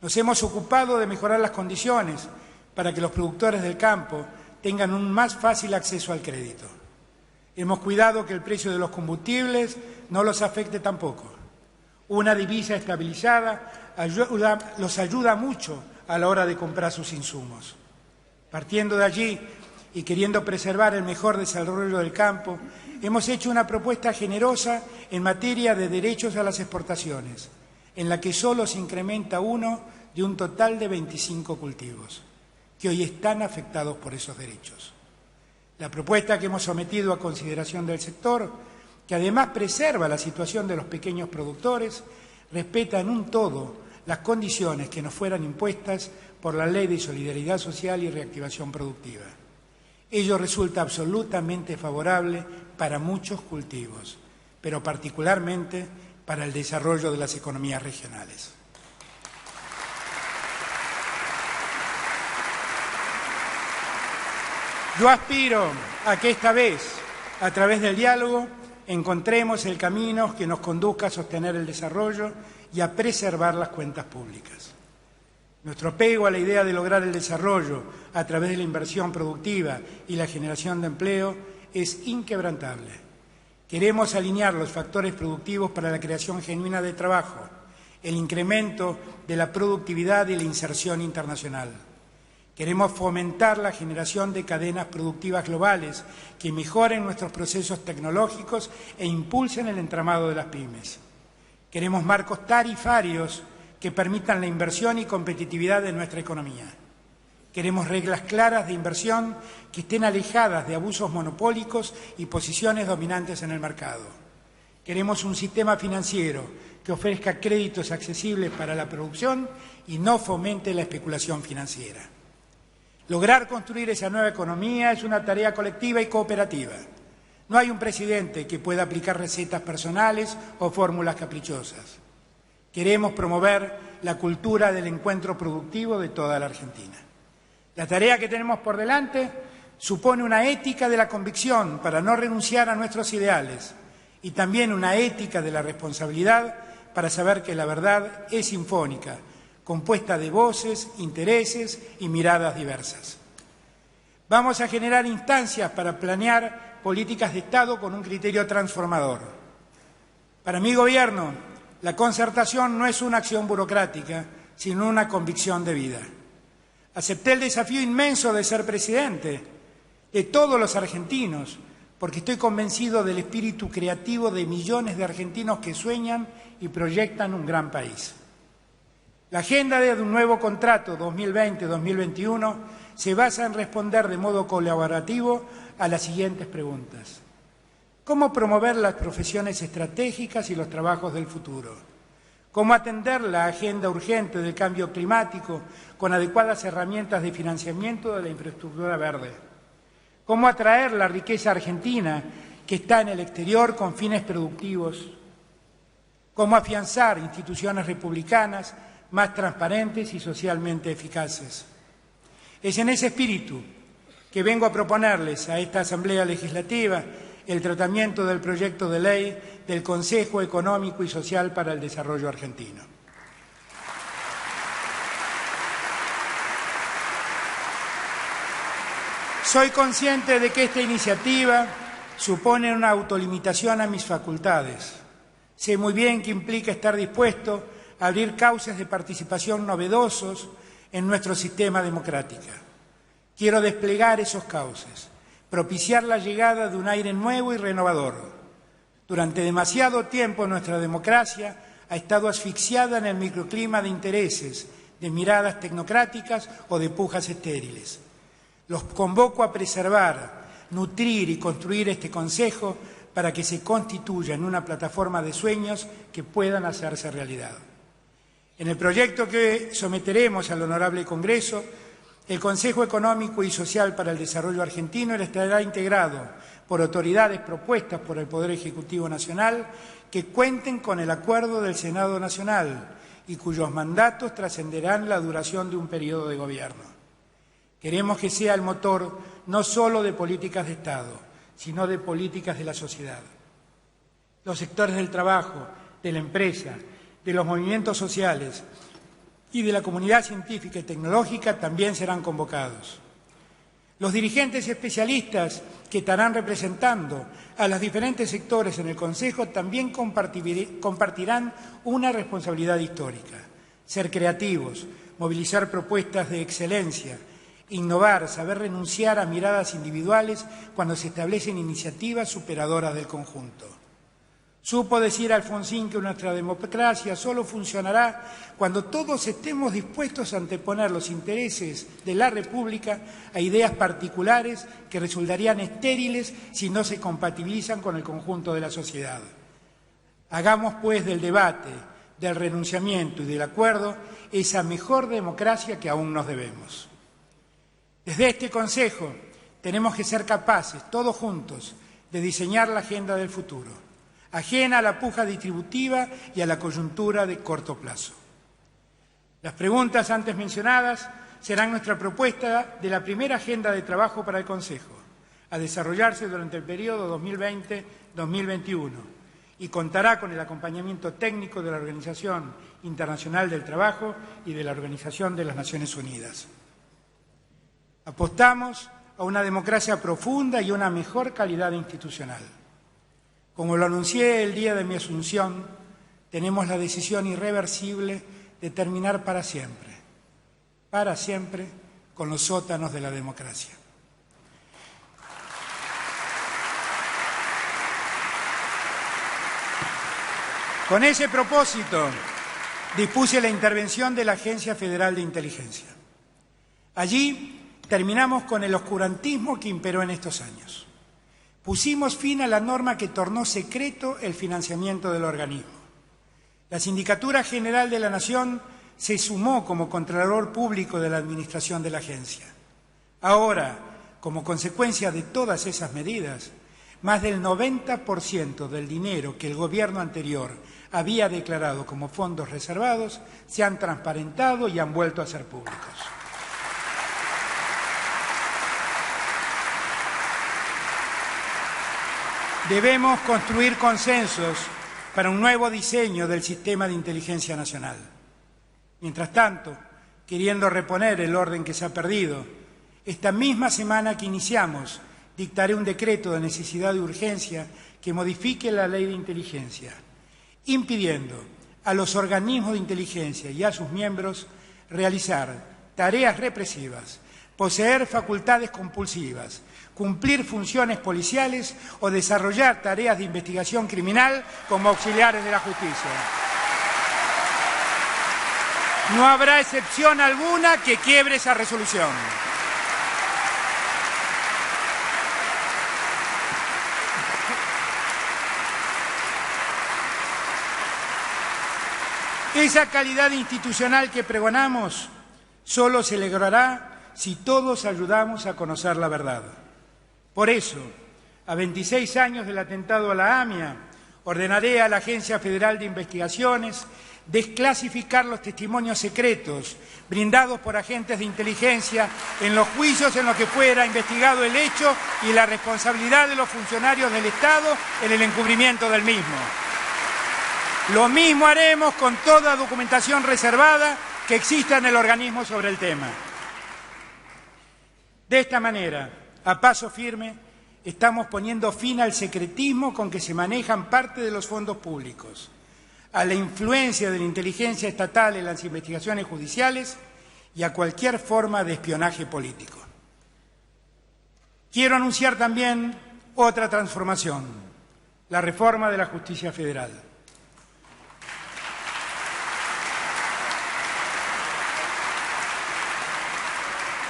Nos hemos ocupado de mejorar las condiciones para que los productores del campo tengan un más fácil acceso al crédito. Hemos cuidado que el precio de los combustibles no los afecte tampoco. Una divisa estabilizada los ayuda mucho a la hora de comprar sus insumos. Partiendo de allí y queriendo preservar el mejor desarrollo del campo, hemos hecho una propuesta generosa en materia de derechos a las exportaciones, en la que solo se incrementa uno de un total de 25 cultivos, que hoy están afectados por esos derechos. La propuesta que hemos sometido a consideración del sector, que además preserva la situación de los pequeños productores, respeta en un todo las condiciones que nos fueran impuestas por la Ley de Solidaridad Social y Reactivación Productiva. Ello resulta absolutamente favorable para muchos cultivos, pero particularmente para el desarrollo de las economías regionales. Yo aspiro a que esta vez, a través del diálogo, encontremos el camino que nos conduzca a sostener el desarrollo y a preservar las cuentas públicas. Nuestro apego a la idea de lograr el desarrollo a través de la inversión productiva y la generación de empleo es inquebrantable. Queremos alinear los factores productivos para la creación genuina de trabajo, el incremento de la productividad y la inserción internacional. Queremos fomentar la generación de cadenas productivas globales que mejoren nuestros procesos tecnológicos e impulsen el entramado de las pymes. Queremos marcos tarifarios que permitan la inversión y competitividad de nuestra economía. Queremos reglas claras de inversión que estén alejadas de abusos monopólicos y posiciones dominantes en el mercado. Queremos un sistema financiero que ofrezca créditos accesibles para la producción y no fomente la especulación financiera. Lograr construir esa nueva economía es una tarea colectiva y cooperativa. No hay un presidente que pueda aplicar recetas personales o fórmulas caprichosas. Queremos promover la cultura del encuentro productivo de toda la Argentina. La tarea que tenemos por delante supone una ética de la convicción para no renunciar a nuestros ideales y también una ética de la responsabilidad para saber que la verdad es sinfónica, compuesta de voces, intereses y miradas diversas. Vamos a generar instancias para planear políticas de Estado con un criterio transformador. Para mi gobierno, la concertación no es una acción burocrática, sino una convicción de vida. Acepté el desafío inmenso de ser presidente de todos los argentinos, porque estoy convencido del espíritu creativo de millones de argentinos que sueñan y proyectan un gran país. La agenda de un nuevo contrato 2020-2021 se basa en responder de modo colaborativo a las siguientes preguntas. ¿Cómo promover las profesiones estratégicas y los trabajos del futuro? ¿Cómo atender la agenda urgente del cambio climático con adecuadas herramientas de financiamiento de la infraestructura verde? ¿Cómo atraer la riqueza argentina que está en el exterior con fines productivos? ¿Cómo afianzar instituciones republicanas más transparentes y socialmente eficaces? Es en ese espíritu que vengo a proponerles a esta Asamblea Legislativa el tratamiento del proyecto de ley del Consejo Económico y Social para el Desarrollo Argentino. Soy consciente de que esta iniciativa supone una autolimitación a mis facultades. Sé muy bien que implica estar dispuesto a abrir cauces de participación novedosos en nuestro sistema democrático. Quiero desplegar esos cauces, propiciar la llegada de un aire nuevo y renovador. Durante demasiado tiempo nuestra democracia ha estado asfixiada en el microclima de intereses, de miradas tecnocráticas o de pujas estériles. Los convoco a preservar, nutrir y construir este Consejo para que se constituya en una plataforma de sueños que puedan hacerse realidad. En el proyecto que someteremos al Honorable Congreso, el Consejo Económico y Social para el Desarrollo Argentino estará integrado por autoridades propuestas por el Poder Ejecutivo Nacional que cuenten con el acuerdo del Senado Nacional y cuyos mandatos trascenderán la duración de un periodo de gobierno. Queremos que sea el motor no solo de políticas de Estado, sino de políticas de la sociedad. Los sectores del trabajo, de la empresa, de los movimientos sociales y de la comunidad científica y tecnológica también serán convocados. Los dirigentes y especialistas que estarán representando a los diferentes sectores en el Consejo también compartirán una responsabilidad histórica: ser creativos, movilizar propuestas de excelencia, innovar, saber renunciar a miradas individuales cuando se establecen iniciativas superadoras del conjunto. Supo decir Alfonsín que nuestra democracia solo funcionará cuando todos estemos dispuestos a anteponer los intereses de la República a ideas particulares que resultarían estériles si no se compatibilizan con el conjunto de la sociedad. Hagamos, pues, del debate, del renunciamiento y del acuerdo esa mejor democracia que aún nos debemos. Desde este Consejo tenemos que ser capaces, todos juntos, de diseñar la agenda del futuro, ajena a la puja distributiva y a la coyuntura de corto plazo. Las preguntas antes mencionadas serán nuestra propuesta de la primera agenda de trabajo para el Consejo, a desarrollarse durante el periodo 2020-2021, y contará con el acompañamiento técnico de la Organización Internacional del Trabajo y de la Organización de las Naciones Unidas. Apostamos a una democracia profunda y una mejor calidad institucional. Como lo anuncié el día de mi asunción, tenemos la decisión irreversible de terminar para siempre, con los sótanos de la democracia. Con ese propósito, dispuse la intervención de la Agencia Federal de Inteligencia. Allí terminamos con el oscurantismo que imperó en estos años. Pusimos fin a la norma que tornó secreto el financiamiento del organismo. La Sindicatura General de la Nación se sumó como Contralor Público de la administración de la agencia. Ahora, como consecuencia de todas esas medidas, más del 90% del dinero que el gobierno anterior había declarado como fondos reservados se han transparentado y han vuelto a ser públicos. Debemos construir consensos para un nuevo diseño del sistema de inteligencia nacional. Mientras tanto, queriendo reponer el orden que se ha perdido, Esta misma semana que iniciamos, dictaré un decreto de necesidad y urgencia que modifique la ley de inteligencia, impidiendo a los organismos de inteligencia y a sus miembros realizar tareas represivas, poseer facultades compulsivas, cumplir funciones policiales o desarrollar tareas de investigación criminal como auxiliares de la justicia. No habrá excepción alguna que quiebre esa resolución. Esa calidad institucional que pregonamos solo se logrará si todos ayudamos a conocer la verdad. Por eso, a 26 años del atentado a la AMIA, ordenaré a la Agencia Federal de Investigaciones desclasificar los testimonios secretos brindados por agentes de inteligencia en los juicios en los que fuera investigado el hecho y la responsabilidad de los funcionarios del Estado en el encubrimiento del mismo. Lo mismo haremos con toda documentación reservada que exista en el organismo sobre el tema. De esta manera, a paso firme, estamos poniendo fin al secretismo con que se manejan parte de los fondos públicos, a la influencia de la inteligencia estatal en las investigaciones judiciales y a cualquier forma de espionaje político. Quiero anunciar también otra transformación, la reforma de la justicia federal.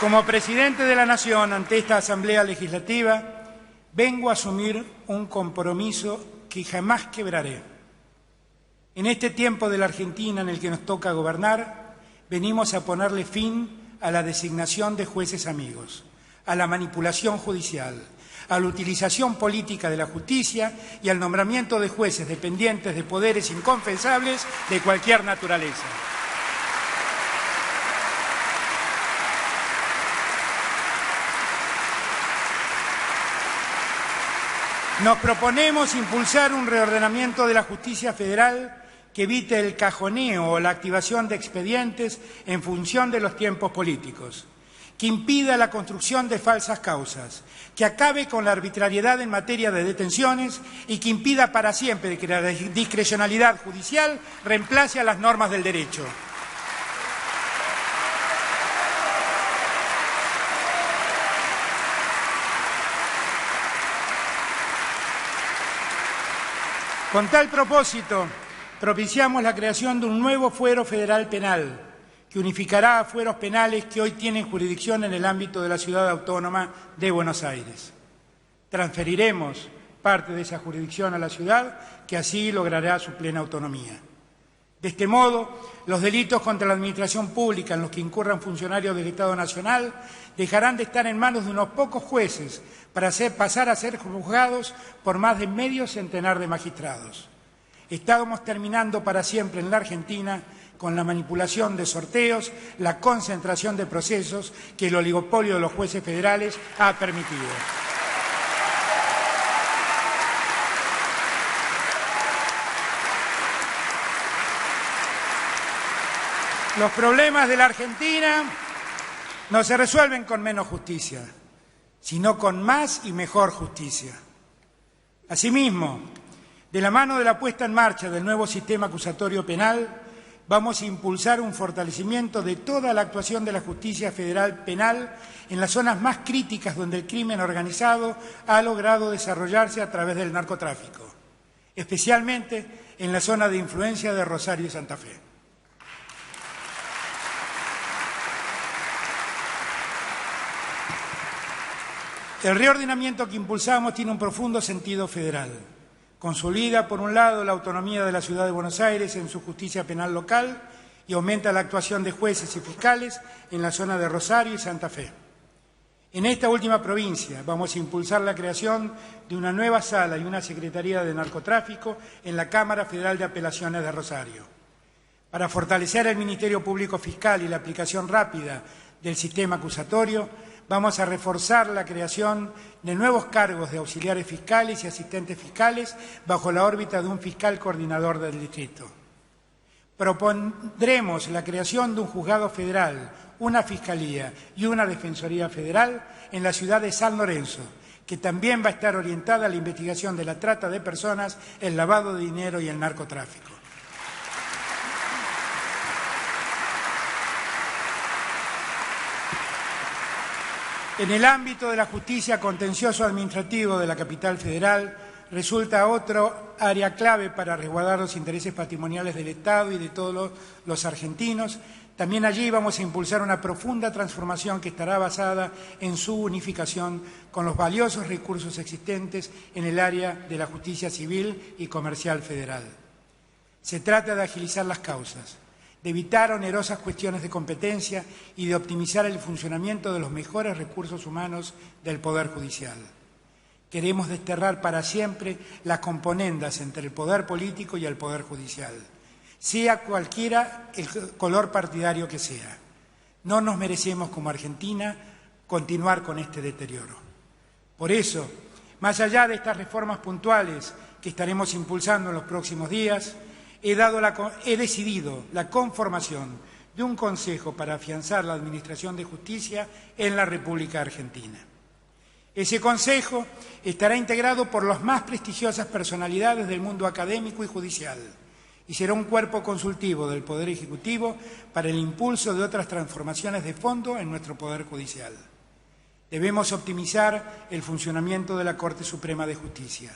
Como presidente de la Nación ante esta Asamblea Legislativa, vengo a asumir un compromiso que jamás quebraré. En este tiempo de la Argentina en el que nos toca gobernar, venimos a ponerle fin a la designación de jueces amigos, a la manipulación judicial, a la utilización política de la justicia y al nombramiento de jueces dependientes de poderes inconfesables de cualquier naturaleza. Nos proponemos impulsar un reordenamiento de la justicia federal que evite el cajoneo o la activación de expedientes en función de los tiempos políticos, que impida la construcción de falsas causas, que acabe con la arbitrariedad en materia de detenciones y que impida para siempre que la discrecionalidad judicial reemplace a las normas del derecho. Con tal propósito, propiciamos la creación de un nuevo fuero federal penal que unificará a fueros penales que hoy tienen jurisdicción en el ámbito de la Ciudad Autónoma de Buenos Aires. Transferiremos parte de esa jurisdicción a la ciudad, que así logrará su plena autonomía. De este modo, los delitos contra la administración pública en los que incurran funcionarios del Estado Nacional dejarán de estar en manos de unos pocos jueces para pasar a ser juzgados por más de medio centenar de magistrados. Estamos terminando para siempre en la Argentina con la manipulación de sorteos, la concentración de procesos que el oligopolio de los jueces federales ha permitido. Los problemas de la Argentina no se resuelven con menos justicia, sino con más y mejor justicia. Asimismo, de la mano de la puesta en marcha del nuevo sistema acusatorio penal, vamos a impulsar un fortalecimiento de toda la actuación de la justicia federal penal en las zonas más críticas donde el crimen organizado ha logrado desarrollarse a través del narcotráfico, especialmente en la zona de influencia de Rosario y Santa Fe. El reordenamiento que impulsamos tiene un profundo sentido federal. Consolida, por un lado, la autonomía de la Ciudad de Buenos Aires en su justicia penal local y aumenta la actuación de jueces y fiscales en la zona de Rosario y Santa Fe. En esta última provincia vamos a impulsar la creación de una nueva sala y una secretaría de narcotráfico en la Cámara Federal de Apelaciones de Rosario. Para fortalecer el Ministerio Público Fiscal y la aplicación rápida del sistema acusatorio, vamos a reforzar la creación de nuevos cargos de auxiliares fiscales y asistentes fiscales bajo la órbita de un fiscal coordinador del distrito. Propondremos la creación de un juzgado federal una Fiscalía y una Defensoría Federal en la ciudad de San Lorenzo, que también va a estar orientada a la investigación de la trata de personas, el lavado de dinero y el narcotráfico. En el ámbito de la justicia contencioso administrativo de la capital federal, resulta otro área clave para resguardar los intereses patrimoniales del Estado y de todos los argentinos. También allí vamos a impulsar una profunda transformación que estará basada en su unificación con los valiosos recursos existentes en el área de la justicia civil y comercial federal. Se trata de agilizar las causas, de evitar onerosas cuestiones de competencia y de optimizar el funcionamiento de los mejores recursos humanos del Poder Judicial. Queremos desterrar para siempre las componendas entre el poder político y el poder judicial, sea cualquiera el color partidario que sea. No nos merecemos como Argentina continuar con este deterioro. Por eso, más allá de estas reformas puntuales que estaremos impulsando en los próximos días, he decidido la conformación de un Consejo para afianzar la Administración de Justicia en la República Argentina. Ese Consejo estará integrado por las más prestigiosas personalidades del mundo académico y judicial y será un cuerpo consultivo del Poder Ejecutivo para el impulso de otras transformaciones de fondo en nuestro Poder Judicial. Debemos optimizar el funcionamiento de la Corte Suprema de Justicia,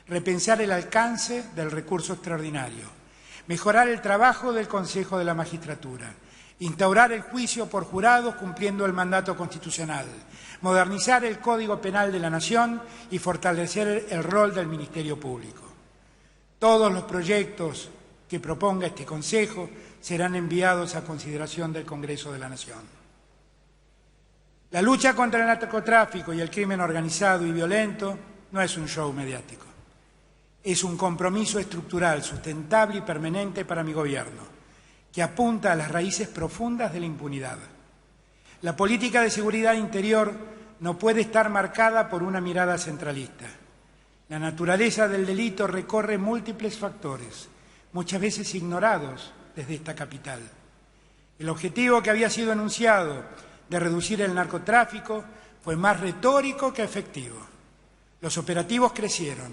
repensar el alcance del recurso extraordinario, mejorar el trabajo del Consejo de la Magistratura, instaurar el juicio por jurados cumpliendo el mandato constitucional, modernizar el Código Penal de la Nación y fortalecer el rol del Ministerio Público. Todos los proyectos que proponga este Consejo serán enviados a consideración del Congreso de la Nación. La lucha contra el narcotráfico y el crimen organizado y violento no es un show mediático. Es un compromiso estructural, sustentable y permanente para mi gobierno, que apunta a las raíces profundas de la impunidad. La política de seguridad interior no puede estar marcada por una mirada centralista. La naturaleza del delito recorre múltiples factores, muchas veces ignorados desde esta capital. El objetivo que había sido anunciado de reducir el narcotráfico fue más retórico que efectivo. Los operativos crecieron,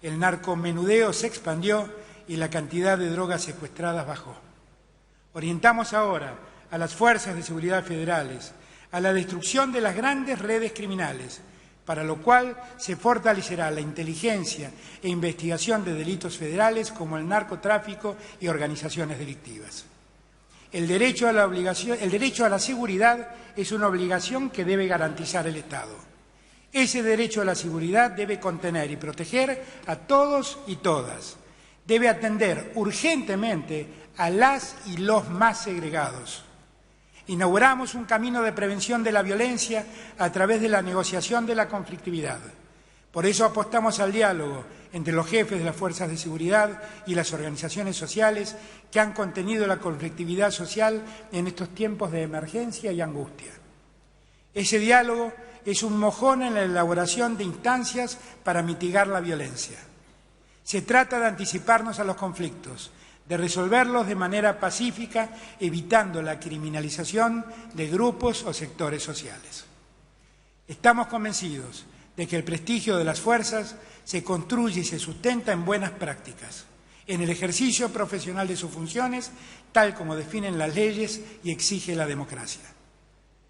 el narcomenudeo se expandió y la cantidad de drogas secuestradas bajó. Orientamos ahora a las fuerzas de seguridad federales a la destrucción de las grandes redes criminales, para lo cual se fortalecerá la inteligencia e investigación de delitos federales como el narcotráfico y organizaciones delictivas. El derecho a la seguridad es una obligación que debe garantizar el Estado. Ese derecho a la seguridad debe contener y proteger a todos y todas. Debe atender urgentemente a las y los más segregados. Inauguramos un camino de prevención de la violencia a través de la negociación de la conflictividad. Por eso apostamos al diálogo entre los jefes de las fuerzas de seguridad y las organizaciones sociales que han contenido la conflictividad social en estos tiempos de emergencia y angustia. Ese diálogo es un mojón en la elaboración de instancias para mitigar la violencia. Se trata de anticiparnos a los conflictos, de resolverlos de manera pacífica, evitando la criminalización de grupos o sectores sociales. Estamos convencidos de que el prestigio de las fuerzas se construye y se sustenta en buenas prácticas, en el ejercicio profesional de sus funciones, tal como definen las leyes y exige la democracia.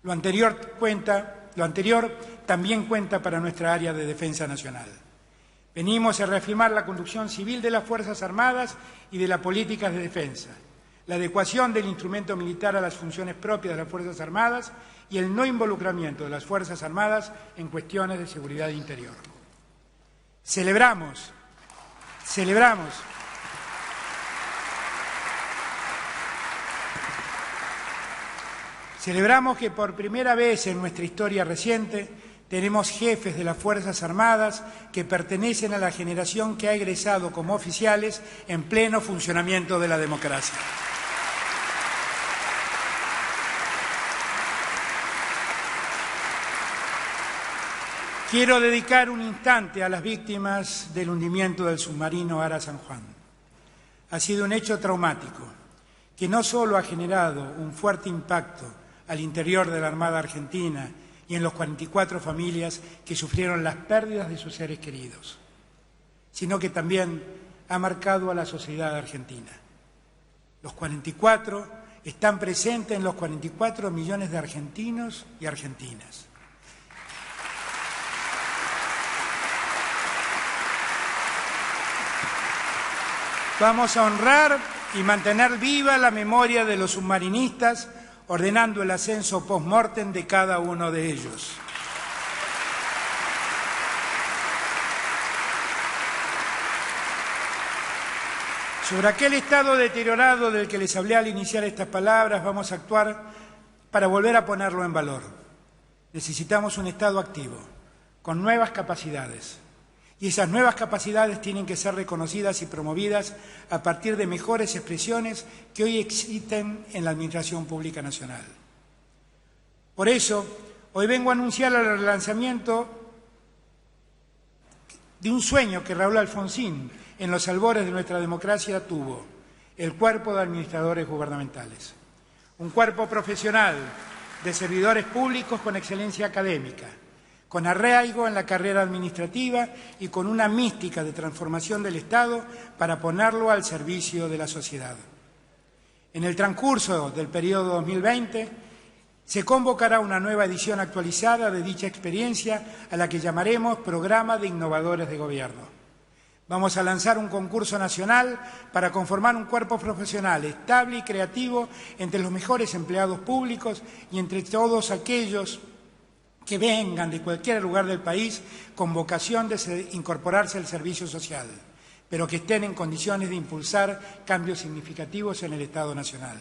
Lo anterior también cuenta para nuestra área de defensa nacional. Venimos a reafirmar la conducción civil de las Fuerzas Armadas y de las políticas de defensa, la adecuación del instrumento militar a las funciones propias de las Fuerzas Armadas y el no involucramiento de las Fuerzas Armadas en cuestiones de seguridad interior. Celebramos que por primera vez en nuestra historia reciente tenemos jefes de las Fuerzas Armadas que pertenecen a la generación que ha egresado como oficiales en pleno funcionamiento de la democracia. Quiero dedicar un instante a las víctimas del hundimiento del submarino Ara San Juan. Ha sido un hecho traumático que no solo ha generado un fuerte impacto al interior de la Armada Argentina y en los 44 familias que sufrieron las pérdidas de sus seres queridos, sino que también ha marcado a la sociedad argentina. Los 44 están presentes en los 44 millones de argentinos y argentinas. Vamos a honrar y mantener viva la memoria de los submarinistas, ordenando el ascenso post-mortem de cada uno de ellos. Sobre aquel estado deteriorado del que les hablé al iniciar estas palabras, vamos a actuar para volver a ponerlo en valor. Necesitamos un Estado activo, con nuevas capacidades. Y esas nuevas capacidades tienen que ser reconocidas y promovidas a partir de mejores expresiones que hoy existen en la Administración Pública Nacional. Por eso, hoy vengo a anunciar el relanzamiento de un sueño que Raúl Alfonsín, en los albores de nuestra democracia, tuvo: el Cuerpo de Administradores Gubernamentales. Un cuerpo profesional de servidores públicos con excelencia académica, con arraigo en la carrera administrativa y con una mística de transformación del Estado para ponerlo al servicio de la sociedad. En el transcurso del periodo 2020 se convocará una nueva edición actualizada de dicha experiencia, a la que llamaremos Programa de Innovadores de Gobierno. Vamos a lanzar un concurso nacional para conformar un cuerpo profesional estable y creativo entre los mejores empleados públicos y entre todos aquellos que vengan de cualquier lugar del país con vocación de incorporarse al servicio social, pero que estén en condiciones de impulsar cambios significativos en el Estado Nacional.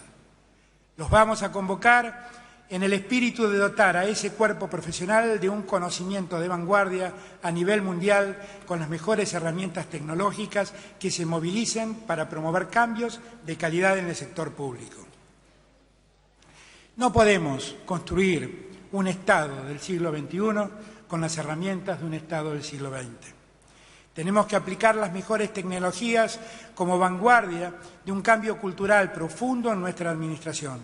Los vamos a convocar en el espíritu de dotar a ese cuerpo profesional de un conocimiento de vanguardia a nivel mundial, con las mejores herramientas tecnológicas que se movilicen para promover cambios de calidad en el sector público. No podemos construir un Estado del siglo XXI con las herramientas de un Estado del siglo XX. Tenemos que aplicar las mejores tecnologías como vanguardia de un cambio cultural profundo en nuestra administración.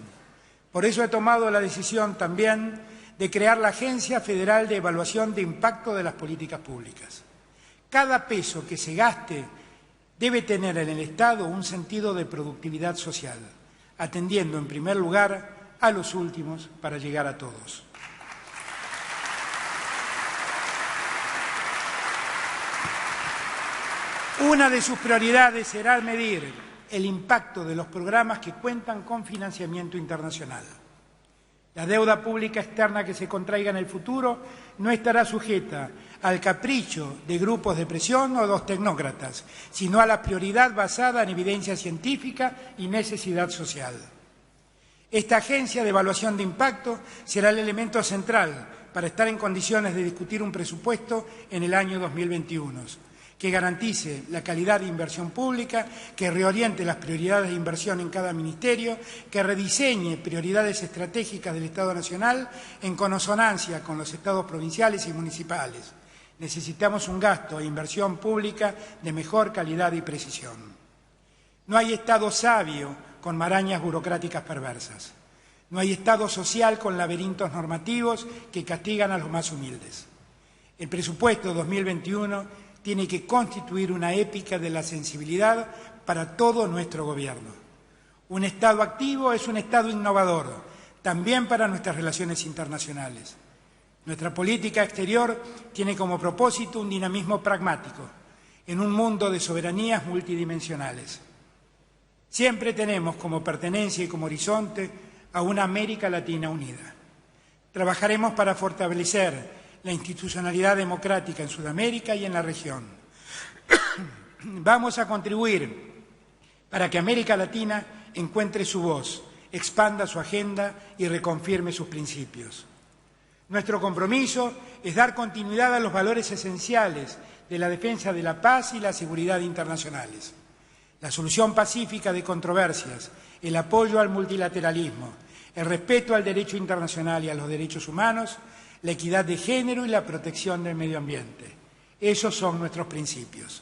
Por eso he tomado la decisión también de crear la Agencia Federal de Evaluación de Impacto de las Políticas Públicas. Cada peso que se gaste debe tener en el Estado un sentido de productividad social, atendiendo en primer lugar a los últimos para llegar a todos. Una de sus prioridades será medir el impacto de los programas que cuentan con financiamiento internacional. La deuda pública externa que se contraiga en el futuro no estará sujeta al capricho de grupos de presión o de tecnócratas, sino a la prioridad basada en evidencia científica y necesidad social. Esta agencia de evaluación de impacto será el elemento central para estar en condiciones de discutir un presupuesto en el año 2021, que garantice la calidad de inversión pública, que reoriente las prioridades de inversión en cada ministerio, que rediseñe prioridades estratégicas del Estado Nacional en consonancia con los estados provinciales y municipales. Necesitamos un gasto e inversión pública de mejor calidad y precisión. No hay Estado sabio con marañas burocráticas perversas. No hay Estado social con laberintos normativos que castigan a los más humildes. El presupuesto 2021 tiene que constituir una épica de la sensibilidad para todo nuestro gobierno. Un Estado activo es un Estado innovador, también para nuestras relaciones internacionales. Nuestra política exterior tiene como propósito un dinamismo pragmático en un mundo de soberanías multidimensionales. Siempre tenemos como pertenencia y como horizonte a una América Latina unida. Trabajaremos para fortalecer la institucionalidad democrática en Sudamérica y en la región. Vamos a contribuir para que América Latina encuentre su voz, expanda su agenda y reconfirme sus principios. Nuestro compromiso es dar continuidad a los valores esenciales de la defensa de la paz y la seguridad internacionales, la solución pacífica de controversias, el apoyo al multilateralismo, el respeto al derecho internacional y a los derechos humanos, la equidad de género y la protección del medio ambiente. Esos son nuestros principios.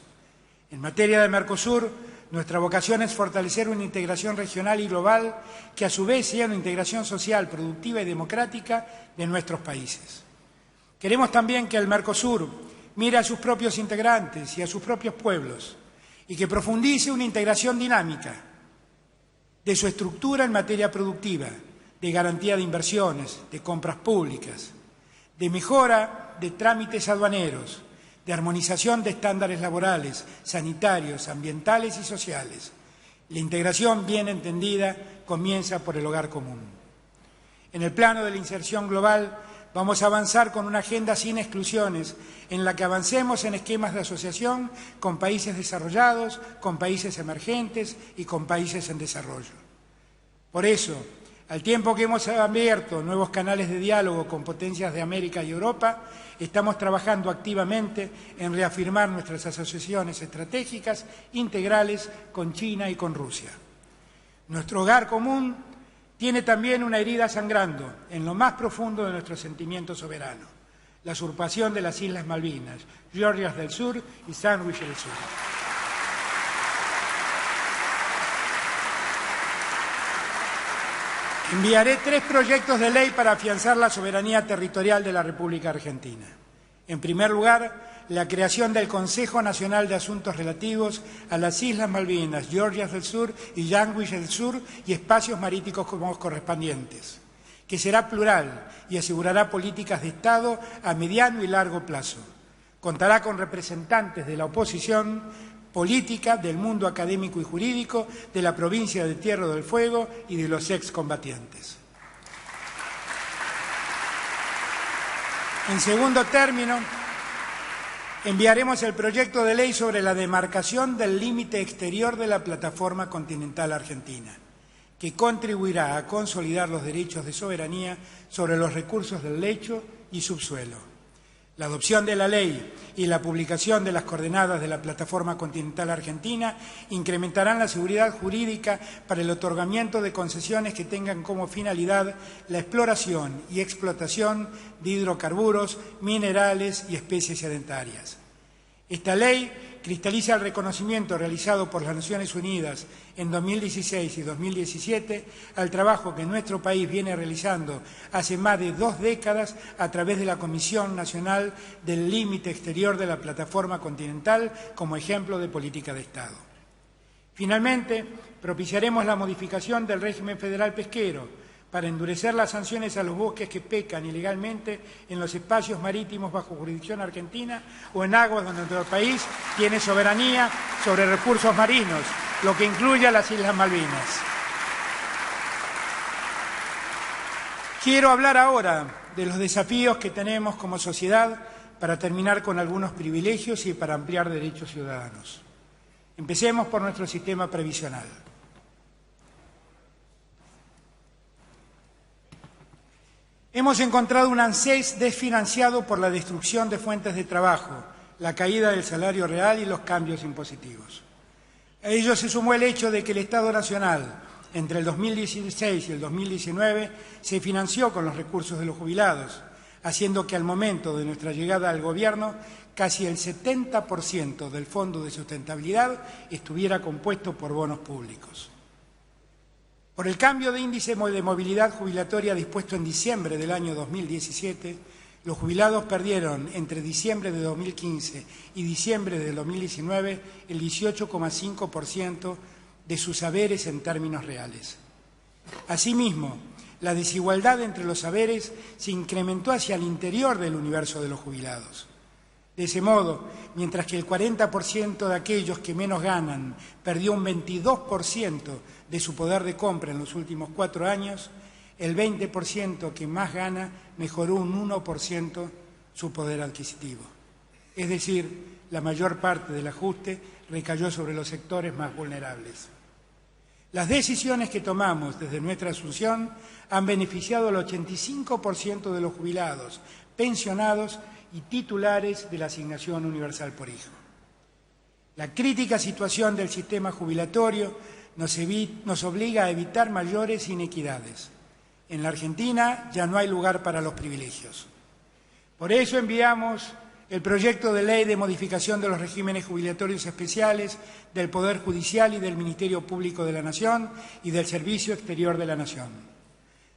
En materia de Mercosur, Nuestra vocación es fortalecer una integración regional y global que a su vez sea una integración social, productiva y democrática de nuestros países. Queremos también que el Mercosur mire a sus propios integrantes y a sus propios pueblos y que profundice una integración dinámica de su estructura en materia productiva, de garantía de inversiones, de compras públicas, de mejora de trámites aduaneros, de armonización de estándares laborales, sanitarios, ambientales y sociales. La integración bien entendida comienza por el hogar común. En el plano de la inserción global vamos a avanzar con una agenda sin exclusiones en la que avancemos en esquemas de asociación con países desarrollados, con países emergentes y con países en desarrollo. Por eso, al tiempo que hemos abierto nuevos canales de diálogo con potencias de América y Europa, estamos trabajando activamente en reafirmar nuestras asociaciones estratégicas integrales con China y con Rusia. Nuestro hogar común tiene también una herida sangrando en lo más profundo de nuestro sentimiento soberano, la usurpación de las Islas Malvinas, Georgias del Sur y Sandwich del Sur. Enviaré 3 proyectos de ley para afianzar la soberanía territorial de la República Argentina. En primer lugar, la creación del Consejo Nacional de Asuntos Relativos a las Islas Malvinas, Georgias del Sur y Sandwich del Sur y espacios marítimos correspondientes, que será plural y asegurará políticas de Estado a mediano y largo plazo. Contará con representantes de la oposición política, del mundo académico y jurídico, de la provincia de Tierra del Fuego y de los excombatientes. En segundo término, enviaremos el proyecto de ley sobre la demarcación del límite exterior de la plataforma continental argentina, que contribuirá a consolidar los derechos de soberanía sobre los recursos del lecho y subsuelo. La adopción de la ley y la publicación de las coordenadas de la Plataforma Continental Argentina incrementarán la seguridad jurídica para el otorgamiento de concesiones que tengan como finalidad la exploración y explotación de hidrocarburos, minerales y especies sedentarias. Esta ley cristaliza el reconocimiento realizado por las Naciones Unidas en 2016 y 2017 al trabajo que nuestro país viene realizando hace más de 2 décadas a través de la Comisión Nacional del Límite Exterior de la Plataforma Continental como ejemplo de política de Estado. Finalmente, propiciaremos la modificación del régimen federal pesquero para endurecer las sanciones a los buques que pescan ilegalmente en los espacios marítimos bajo jurisdicción argentina o en aguas donde nuestro país tiene soberanía sobre recursos marinos, lo que incluye a las Islas Malvinas. Quiero hablar ahora de los desafíos que tenemos como sociedad para terminar con algunos privilegios y para ampliar derechos ciudadanos. Empecemos por nuestro sistema previsional. Hemos encontrado un ANSES desfinanciado por la destrucción de fuentes de trabajo, la caída del salario real y los cambios impositivos. A ello se sumó el hecho de que el Estado Nacional, entre el 2016 y el 2019, se financió con los recursos de los jubilados, haciendo que al momento de nuestra llegada al Gobierno, casi el 70% del Fondo de Sustentabilidad estuviera compuesto por bonos públicos. Por el cambio de índice de movilidad jubilatoria dispuesto en diciembre del año 2017, los jubilados perdieron entre diciembre de 2015 y diciembre de 2019 el 18,5% de sus haberes en términos reales. Asimismo, la desigualdad entre los haberes se incrementó hacia el interior del universo de los jubilados. De ese modo, mientras que el 40% de aquellos que menos ganan perdió un 22% de su poder de compra en los últimos 4 años, el 20% que más gana mejoró un 1% su poder adquisitivo. Es decir, la mayor parte del ajuste recayó sobre los sectores más vulnerables. Las decisiones que tomamos desde nuestra asunción han beneficiado al 85% de los jubilados, pensionados y titulares de la asignación universal por hijo. La crítica situación del sistema jubilatorio nos obliga a evitar mayores inequidades. En la Argentina ya no hay lugar para los privilegios. Por eso enviamos el proyecto de ley de modificación de los regímenes jubilatorios especiales del Poder Judicial y del Ministerio Público de la Nación y del Servicio Exterior de la Nación.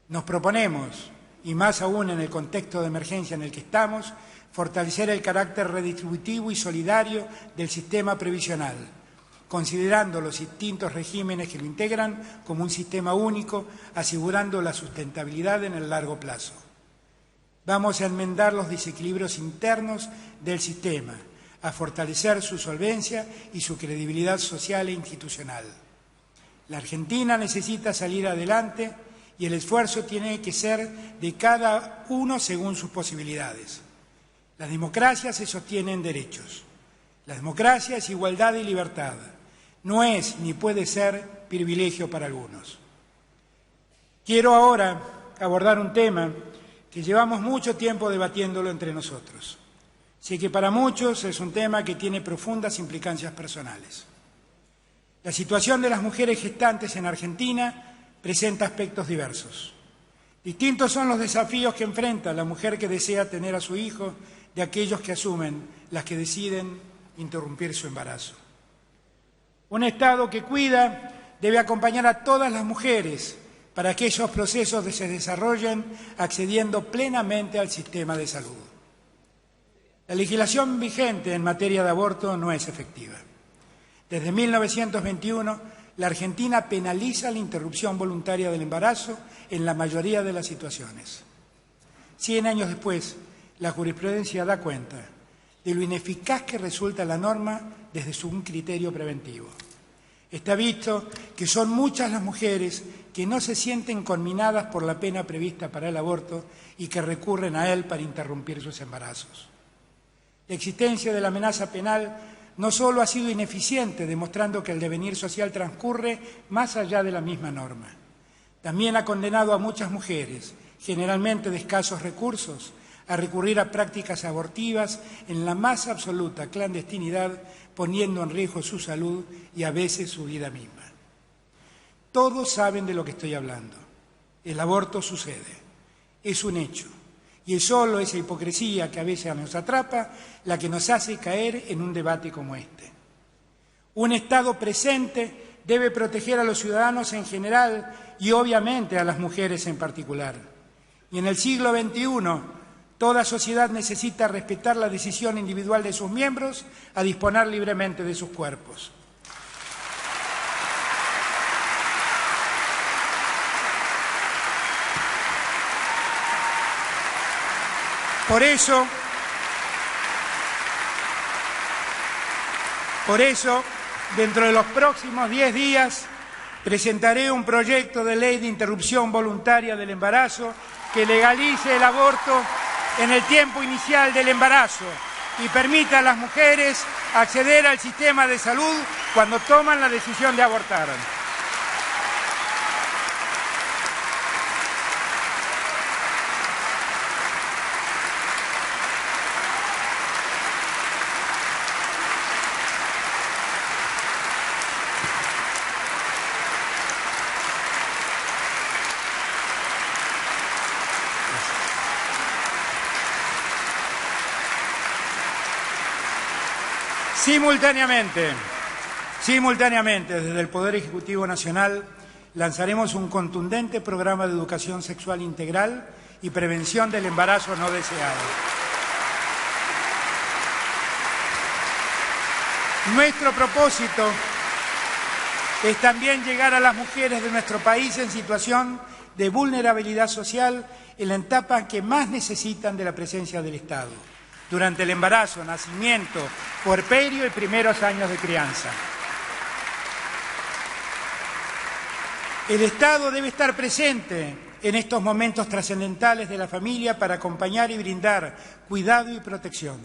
Nos proponemos, y más aún en el contexto de emergencia en el que estamos, fortalecer el carácter redistributivo y solidario del sistema previsional, considerando los distintos regímenes que lo integran como un sistema único, asegurando la sustentabilidad en el largo plazo. Vamos a enmendar los desequilibrios internos del sistema, a fortalecer su solvencia y su credibilidad social e institucional. La Argentina necesita salir adelante y el esfuerzo tiene que ser de cada uno según sus posibilidades. La democracia se sostiene en derechos. La democracia es igualdad y libertad. No es ni puede ser privilegio para algunos. Quiero ahora abordar un tema que llevamos mucho tiempo debatiéndolo entre nosotros. Sé que para muchos es un tema que tiene profundas implicancias personales. La situación de las mujeres gestantes en Argentina presenta aspectos diversos. Distintos son los desafíos que enfrenta la mujer que desea tener a su hijo de aquellos que asumen las que deciden interrumpir su embarazo. Un Estado que cuida debe acompañar a todas las mujeres para que esos procesos se desarrollen accediendo plenamente al sistema de salud. La legislación vigente en materia de aborto no es efectiva. Desde 1921, la Argentina penaliza la interrupción voluntaria del embarazo en la mayoría de las situaciones. 100 años después, la jurisprudencia da cuenta de lo ineficaz que resulta la norma desde un criterio preventivo. Está visto que son muchas las mujeres que no se sienten conminadas por la pena prevista para el aborto y que recurren a él para interrumpir sus embarazos. La existencia de la amenaza penal no solo ha sido ineficiente, demostrando que el devenir social transcurre más allá de la misma norma. También ha condenado a muchas mujeres, generalmente de escasos recursos, a recurrir a prácticas abortivas en la más absoluta clandestinidad, poniendo en riesgo su salud y a veces su vida misma. Todos saben de lo que estoy hablando. El aborto sucede, es un hecho, y es solo esa hipocresía que a veces nos atrapa la que nos hace caer en un debate como este. Un Estado presente debe proteger a los ciudadanos en general y obviamente a las mujeres en particular. Y en el siglo XXI, toda sociedad necesita respetar la decisión individual de sus miembros a disponer libremente de sus cuerpos. Por eso, dentro de los próximos 10 días, presentaré un proyecto de ley de interrupción voluntaria del embarazo que legalice el aborto en el tiempo inicial del embarazo y permita a las mujeres acceder al sistema de salud cuando toman la decisión de abortar. Simultáneamente, desde el Poder Ejecutivo Nacional, lanzaremos un contundente programa de educación sexual integral y prevención del embarazo no deseado. Nuestro propósito es también llegar a las mujeres de nuestro país en situación de vulnerabilidad social en la etapa que más necesitan de la presencia del Estado, durante el embarazo, nacimiento, puerperio y primeros años de crianza. El Estado debe estar presente en estos momentos trascendentales de la familia para acompañar y brindar cuidado y protección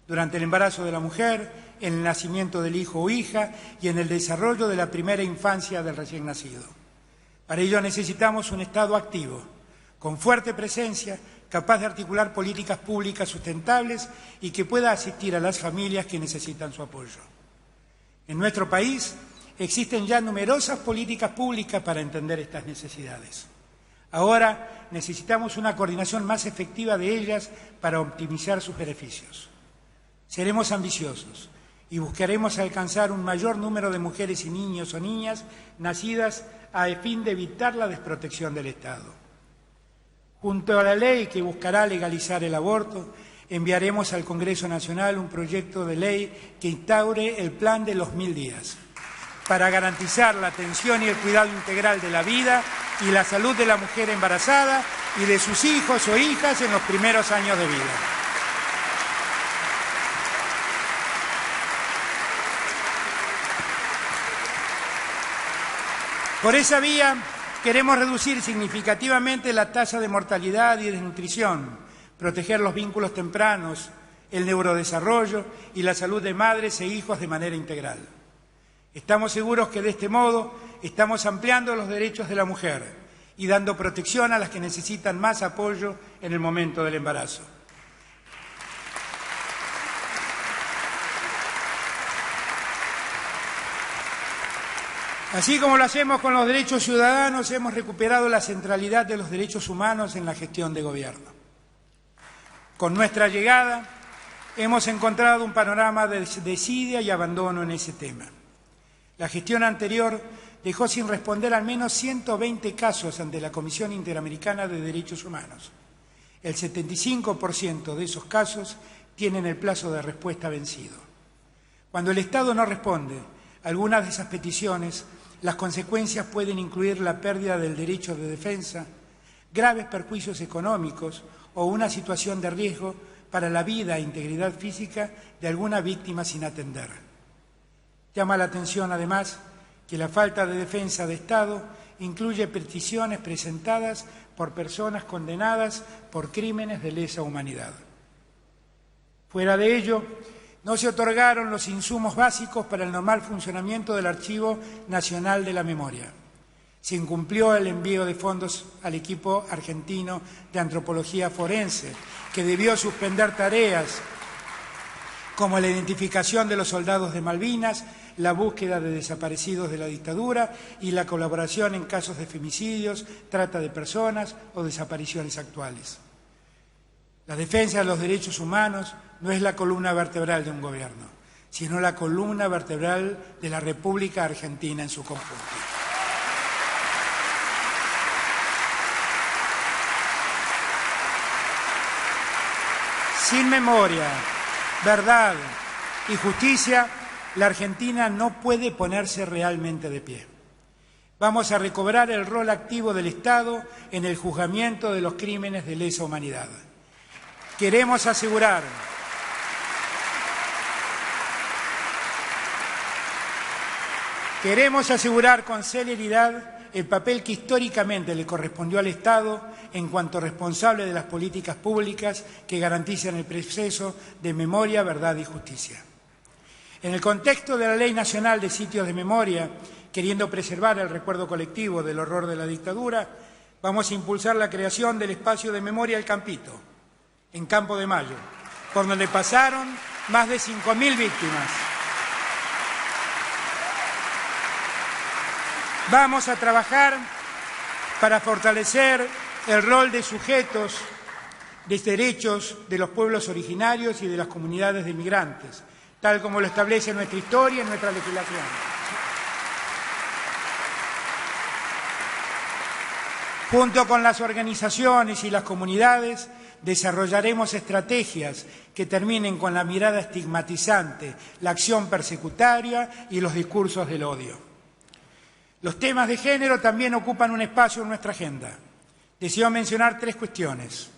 durante el embarazo de la mujer, en el nacimiento del hijo o hija y en el desarrollo de la primera infancia del recién nacido. Para ello necesitamos un Estado activo, con fuerte presencia, capaz de articular políticas públicas sustentables y que pueda asistir a las familias que necesitan su apoyo. En nuestro país existen ya numerosas políticas públicas para entender estas necesidades. Ahora necesitamos una coordinación más efectiva de ellas para optimizar sus beneficios. Seremos ambiciosos y buscaremos alcanzar un mayor número de mujeres y niños o niñas nacidas a fin de evitar la desprotección del Estado. Junto a la ley que buscará legalizar el aborto, enviaremos al Congreso Nacional un proyecto de ley que instaure el plan de los 1000 días para garantizar la atención y el cuidado integral de la vida y la salud de la mujer embarazada y de sus hijos o hijas en los primeros años de vida. Por esa vía queremos reducir significativamente la tasa de mortalidad y desnutrición, proteger los vínculos tempranos, el neurodesarrollo y la salud de madres e hijos de manera integral. Estamos seguros que de este modo estamos ampliando los derechos de la mujer y dando protección a las que necesitan más apoyo en el momento del embarazo. Así como lo hacemos con los derechos ciudadanos, hemos recuperado la centralidad de los derechos humanos en la gestión de gobierno. Con nuestra llegada hemos encontrado un panorama de desidia y abandono en ese tema. La gestión anterior dejó sin responder al menos 120 casos ante la Comisión Interamericana de Derechos Humanos. El 75% de esos casos tienen el plazo de respuesta vencido. Cuando el Estado no responde a algunas de esas peticiones, las consecuencias pueden incluir la pérdida del derecho de defensa, graves perjuicios económicos o una situación de riesgo para la vida e integridad física de alguna víctima sin atender. Llama la atención, además, que la falta de defensa de Estado incluye peticiones presentadas por personas condenadas por crímenes de lesa humanidad. Fuera de ello, no se otorgaron los insumos básicos para el normal funcionamiento del Archivo Nacional de la Memoria. Se incumplió el envío de fondos al equipo argentino de antropología forense, que debió suspender tareas como la identificación de los soldados de Malvinas, la búsqueda de desaparecidos de la dictadura y la colaboración en casos de femicidios, trata de personas o desapariciones actuales. La defensa de los derechos humanos no es la columna vertebral de un gobierno, sino la columna vertebral de la República Argentina en su conjunto. Sin memoria, verdad y justicia, la Argentina no puede ponerse realmente de pie. Vamos a recobrar el rol activo del Estado en el juzgamiento de los crímenes de lesa humanidad. Queremos asegurar con celeridad el papel que históricamente le correspondió al Estado en cuanto responsable de las políticas públicas que garantizan el proceso de memoria, verdad y justicia. En el contexto de la Ley Nacional de Sitios de Memoria, queriendo preservar el recuerdo colectivo del horror de la dictadura, vamos a impulsar la creación del espacio de memoria El Campito, en Campo de Mayo, por donde pasaron más de 5.000 víctimas. Vamos a trabajar para fortalecer el rol de sujetos de derechos de los pueblos originarios y de las comunidades de migrantes, tal como lo establece nuestra historia y nuestra legislación. Junto con las organizaciones y las comunidades, desarrollaremos estrategias que terminen con la mirada estigmatizante, la acción persecutoria y los discursos del odio. Los temas de género también ocupan un espacio en nuestra agenda. Deseo mencionar 3 cuestiones.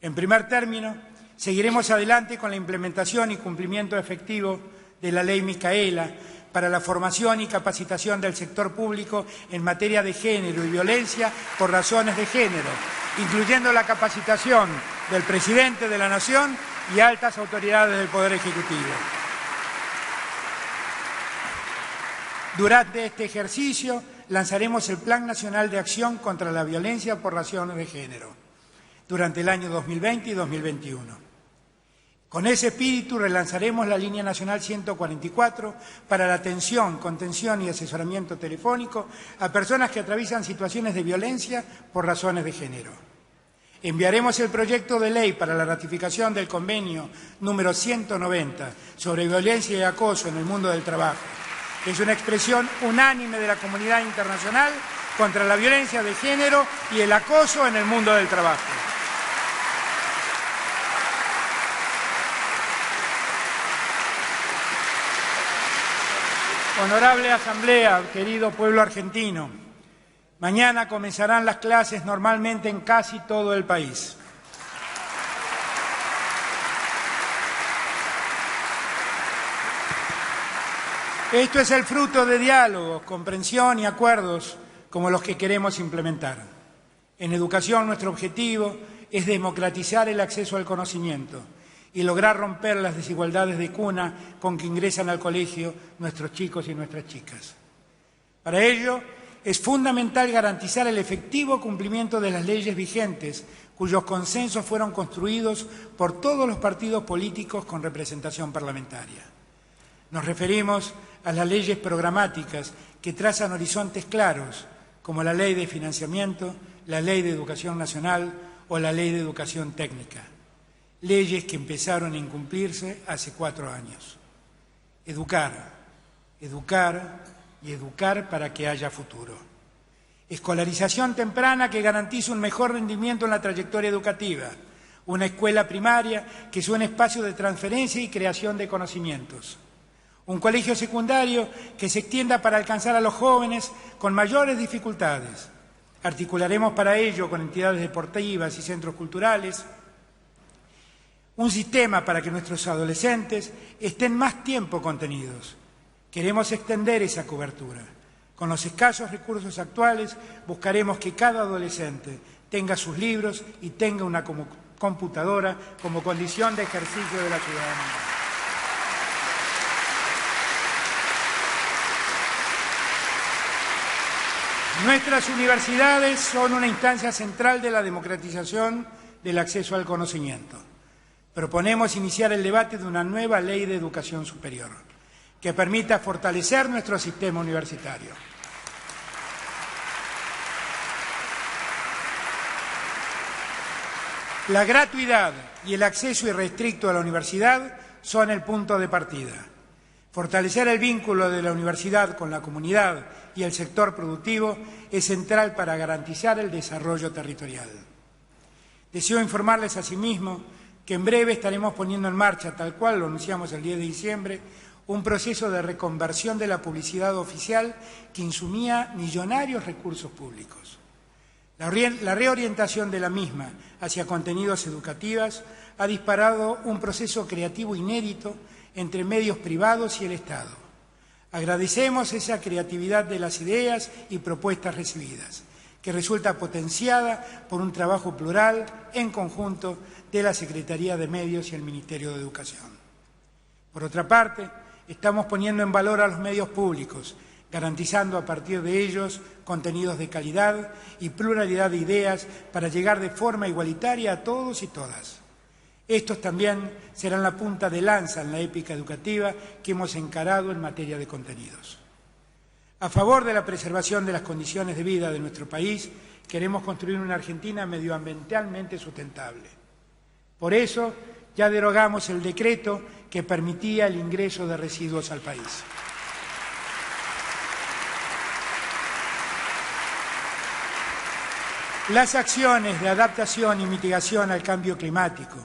En primer término, seguiremos adelante con la implementación y cumplimiento efectivo de la Ley Micaela para la formación y capacitación del sector público en materia de género y violencia por razones de género, incluyendo la capacitación del Presidente de la Nación y altas autoridades del Poder Ejecutivo. Durante este ejercicio lanzaremos el Plan Nacional de Acción contra la Violencia por Razones de Género durante el año 2020 y 2021. Con ese espíritu relanzaremos la Línea Nacional 144 para la atención, contención y asesoramiento telefónico a personas que atraviesan situaciones de violencia por razones de género. Enviaremos el proyecto de ley para la ratificación del convenio número 190 sobre violencia y acoso en el mundo del trabajo. Es una expresión unánime de la comunidad internacional contra la violencia de género y el acoso en el mundo del trabajo. Honorable Asamblea, querido pueblo argentino, mañana comenzarán las clases normalmente en casi todo el país. Esto es el fruto de diálogos, comprensión y acuerdos como los que queremos implementar. En educación, nuestro objetivo es democratizar el acceso al conocimiento y lograr romper las desigualdades de cuna con que ingresan al colegio nuestros chicos y nuestras chicas. Para ello, es fundamental garantizar el efectivo cumplimiento de las leyes vigentes, cuyos consensos fueron construidos por todos los partidos políticos con representación parlamentaria. Nos referimos a las leyes programáticas que trazan horizontes claros, como la Ley de Financiamiento, la Ley de Educación Nacional o la Ley de Educación Técnica. Leyes que empezaron a incumplirse hace 4 años. Educar, educar y educar para que haya futuro. Escolarización temprana que garantice un mejor rendimiento en la trayectoria educativa. Una escuela primaria que sea un espacio de transferencia y creación de conocimientos. Un colegio secundario que se extienda para alcanzar a los jóvenes con mayores dificultades. Articularemos para ello con entidades deportivas y centros culturales un sistema para que nuestros adolescentes estén más tiempo contenidos. Queremos extender esa cobertura. Con los escasos recursos actuales buscaremos que cada adolescente tenga sus libros y tenga una computadora como condición de ejercicio de la ciudadanía. Nuestras universidades son una instancia central de la democratización del acceso al conocimiento. Proponemos iniciar el debate de una nueva ley de educación superior que permita fortalecer nuestro sistema universitario. La gratuidad y el acceso irrestricto a la universidad son el punto de partida. Fortalecer el vínculo de la universidad con la comunidad y el sector productivo es central para garantizar el desarrollo territorial. Deseo informarles asimismo que en breve estaremos poniendo en marcha, tal cual lo anunciamos el 10 de diciembre, un proceso de reconversión de la publicidad oficial que insumía millonarios recursos públicos. La reorientación de la misma hacia contenidos educativos ha disparado un proceso creativo inédito entre medios privados y el Estado. Agradecemos esa creatividad de las ideas y propuestas recibidas, que resulta potenciada por un trabajo plural en conjunto de la Secretaría de Medios y el Ministerio de Educación. Por otra parte, estamos poniendo en valor a los medios públicos, garantizando a partir de ellos contenidos de calidad y pluralidad de ideas para llegar de forma igualitaria a todos y todas. Estos también serán la punta de lanza en la épica educativa que hemos encarado en materia de contenidos. A favor de la preservación de las condiciones de vida de nuestro país, queremos construir una Argentina medioambientalmente sustentable. Por eso, ya derogamos el decreto que permitía el ingreso de residuos al país. Las acciones de adaptación y mitigación al cambio climático,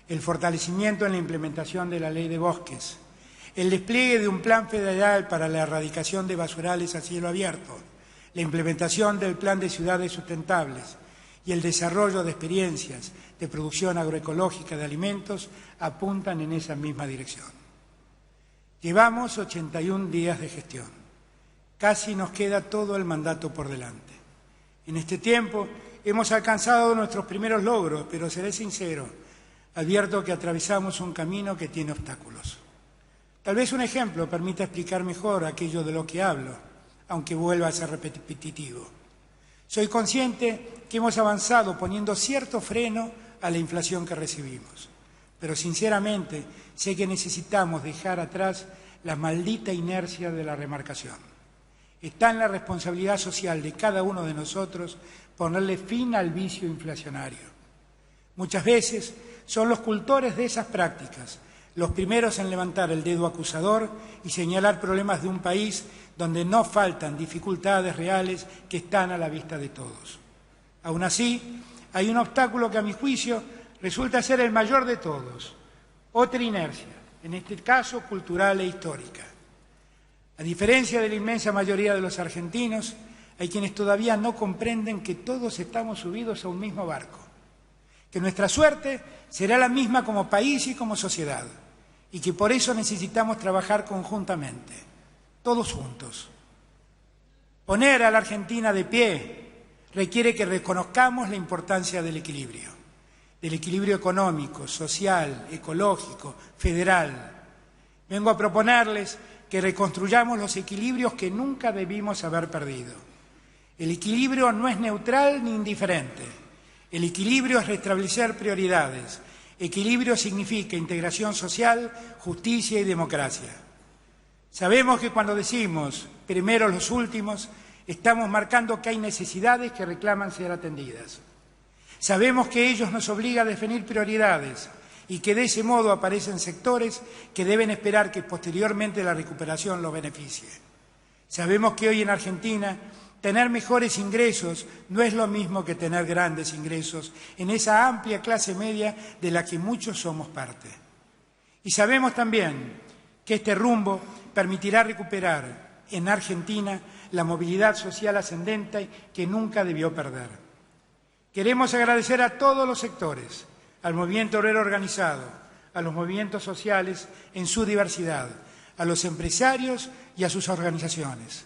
el fortalecimiento en la implementación de la Ley de Bosques, el despliegue de un plan federal para la erradicación de basurales a cielo abierto, la implementación del Plan de Ciudades Sustentables y el desarrollo de experiencias de producción agroecológica de alimentos apuntan en esa misma dirección. Llevamos 81 días de gestión. Casi nos queda todo el mandato por delante. En este tiempo hemos alcanzado nuestros primeros logros, pero seré sincero, advierto que atravesamos un camino que tiene obstáculos. Tal vez un ejemplo permita explicar mejor aquello de lo que hablo, aunque vuelva a ser repetitivo. Soy consciente que hemos avanzado poniendo cierto freno a la inflación que recibimos, pero sinceramente sé que necesitamos dejar atrás la maldita inercia de la remarcación. Está en la responsabilidad social de cada uno de nosotros ponerle fin al vicio inflacionario. Muchas veces son los cultores de esas prácticas los primeros en levantar el dedo acusador y señalar problemas de un país donde no faltan dificultades reales que están a la vista de todos. Aún así, hay un obstáculo que a mi juicio resulta ser el mayor de todos, otra inercia, en este caso cultural e histórica. A diferencia de la inmensa mayoría de los argentinos, hay quienes todavía no comprenden que todos estamos subidos a un mismo barco, que nuestra suerte será la misma como país y como sociedad, y que por eso necesitamos trabajar conjuntamente, todos juntos. Poner a la Argentina de pie requiere que reconozcamos la importancia del equilibrio económico, social, ecológico, federal. Vengo a proponerles que reconstruyamos los equilibrios que nunca debimos haber perdido. El equilibrio no es neutral ni indiferente. El equilibrio es restablecer prioridades. Equilibrio significa integración social, justicia y democracia. Sabemos que cuando decimos primero los últimos, estamos marcando que hay necesidades que reclaman ser atendidas. Sabemos que ellos nos obliga a definir prioridades y que de ese modo aparecen sectores que deben esperar que posteriormente la recuperación los beneficie. Sabemos que hoy en Argentina tener mejores ingresos no es lo mismo que tener grandes ingresos en esa amplia clase media de la que muchos somos parte. Y sabemos también que este rumbo permitirá recuperar en Argentina la movilidad social ascendente que nunca debió perder. Queremos agradecer a todos los sectores, al movimiento obrero organizado, a los movimientos sociales en su diversidad, a los empresarios y a sus organizaciones.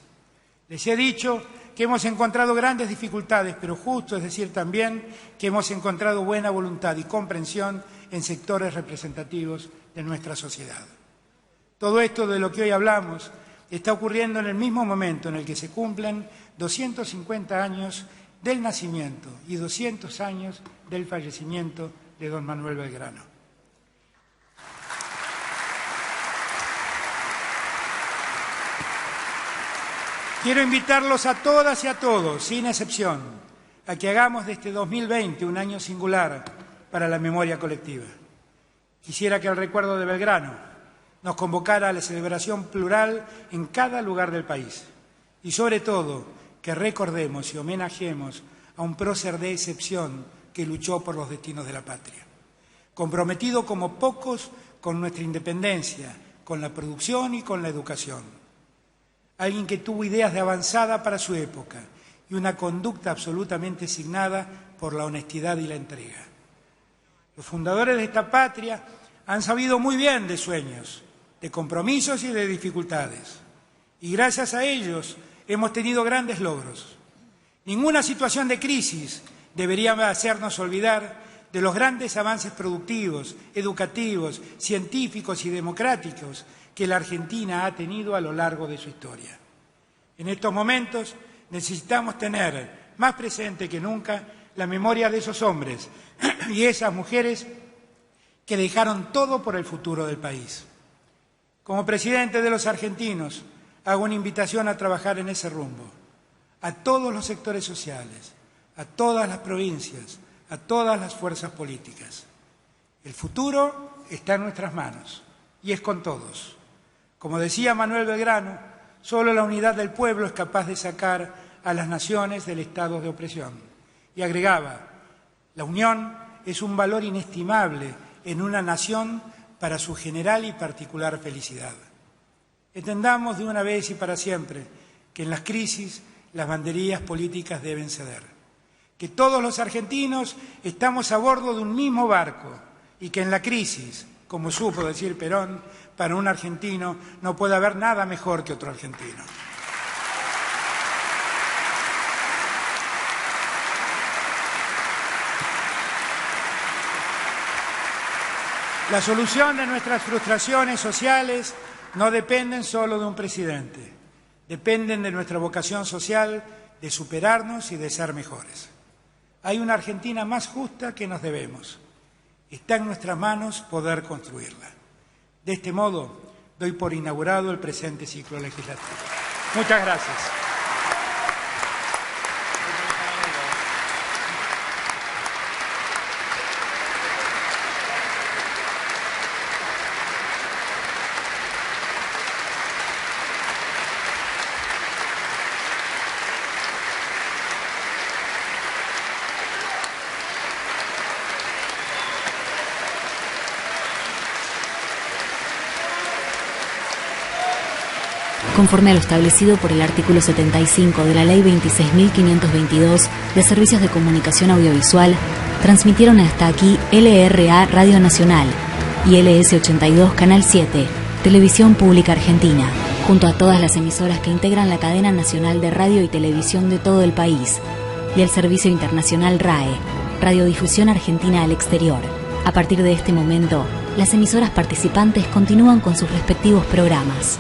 Les he dicho que hemos encontrado grandes dificultades, pero justo es decir también que hemos encontrado buena voluntad y comprensión en sectores representativos de nuestra sociedad. Todo esto de lo que hoy hablamos está ocurriendo en el mismo momento en el que se cumplen 250 años del nacimiento y 200 años del fallecimiento de don Manuel Belgrano. Quiero invitarlos a todas y a todos, sin excepción, a que hagamos de este 2020 un año singular para la memoria colectiva. Quisiera que el recuerdo de Belgrano nos convocara a la celebración plural en cada lugar del país y, sobre todo, que recordemos y homenajeemos a un prócer de excepción que luchó por los destinos de la patria, comprometido como pocos con nuestra independencia, con la producción y con la educación. Alguien que tuvo ideas de avanzada para su época y una conducta absolutamente signada por la honestidad y la entrega. Los fundadores de esta patria han sabido muy bien de sueños, de compromisos y de dificultades. Y gracias a ellos hemos tenido grandes logros. Ninguna situación de crisis debería hacernos olvidar de los grandes avances productivos, educativos, científicos y democráticos que la Argentina ha tenido a lo largo de su historia. En estos momentos necesitamos tener más presente que nunca la memoria de esos hombres y esas mujeres que dejaron todo por el futuro del país. Como presidente de los argentinos, hago una invitación a trabajar en ese rumbo, a todos los sectores sociales, a todas las provincias, a todas las fuerzas políticas. El futuro está en nuestras manos y es con todos. Como decía Manuel Belgrano, solo la unidad del pueblo es capaz de sacar a las naciones del estado de opresión. Y agregaba, la unión es un valor inestimable en una nación para su general y particular felicidad. Entendamos de una vez y para siempre que en las crisis las banderías políticas deben ceder, que todos los argentinos estamos a bordo de un mismo barco y que en la crisis, como supo decir Perón, para un argentino no puede haber nada mejor que otro argentino. La solución de nuestras frustraciones sociales no dependen solo de un presidente, dependen de nuestra vocación social de superarnos y de ser mejores. Hay una Argentina más justa que nos debemos. Está en nuestras manos poder construirla. De este modo, doy por inaugurado el presente ciclo legislativo. Muchas gracias. conforme a lo establecido por el artículo 75 de la Ley 26.522 de Servicios de Comunicación Audiovisual, transmitieron hasta aquí LRA Radio Nacional y LS82 Canal 7, Televisión Pública Argentina, junto a todas las emisoras que integran la cadena nacional de radio y televisión de todo el país, y el servicio internacional RAE, Radiodifusión Argentina al Exterior. A partir de este momento, las emisoras participantes continúan con sus respectivos programas.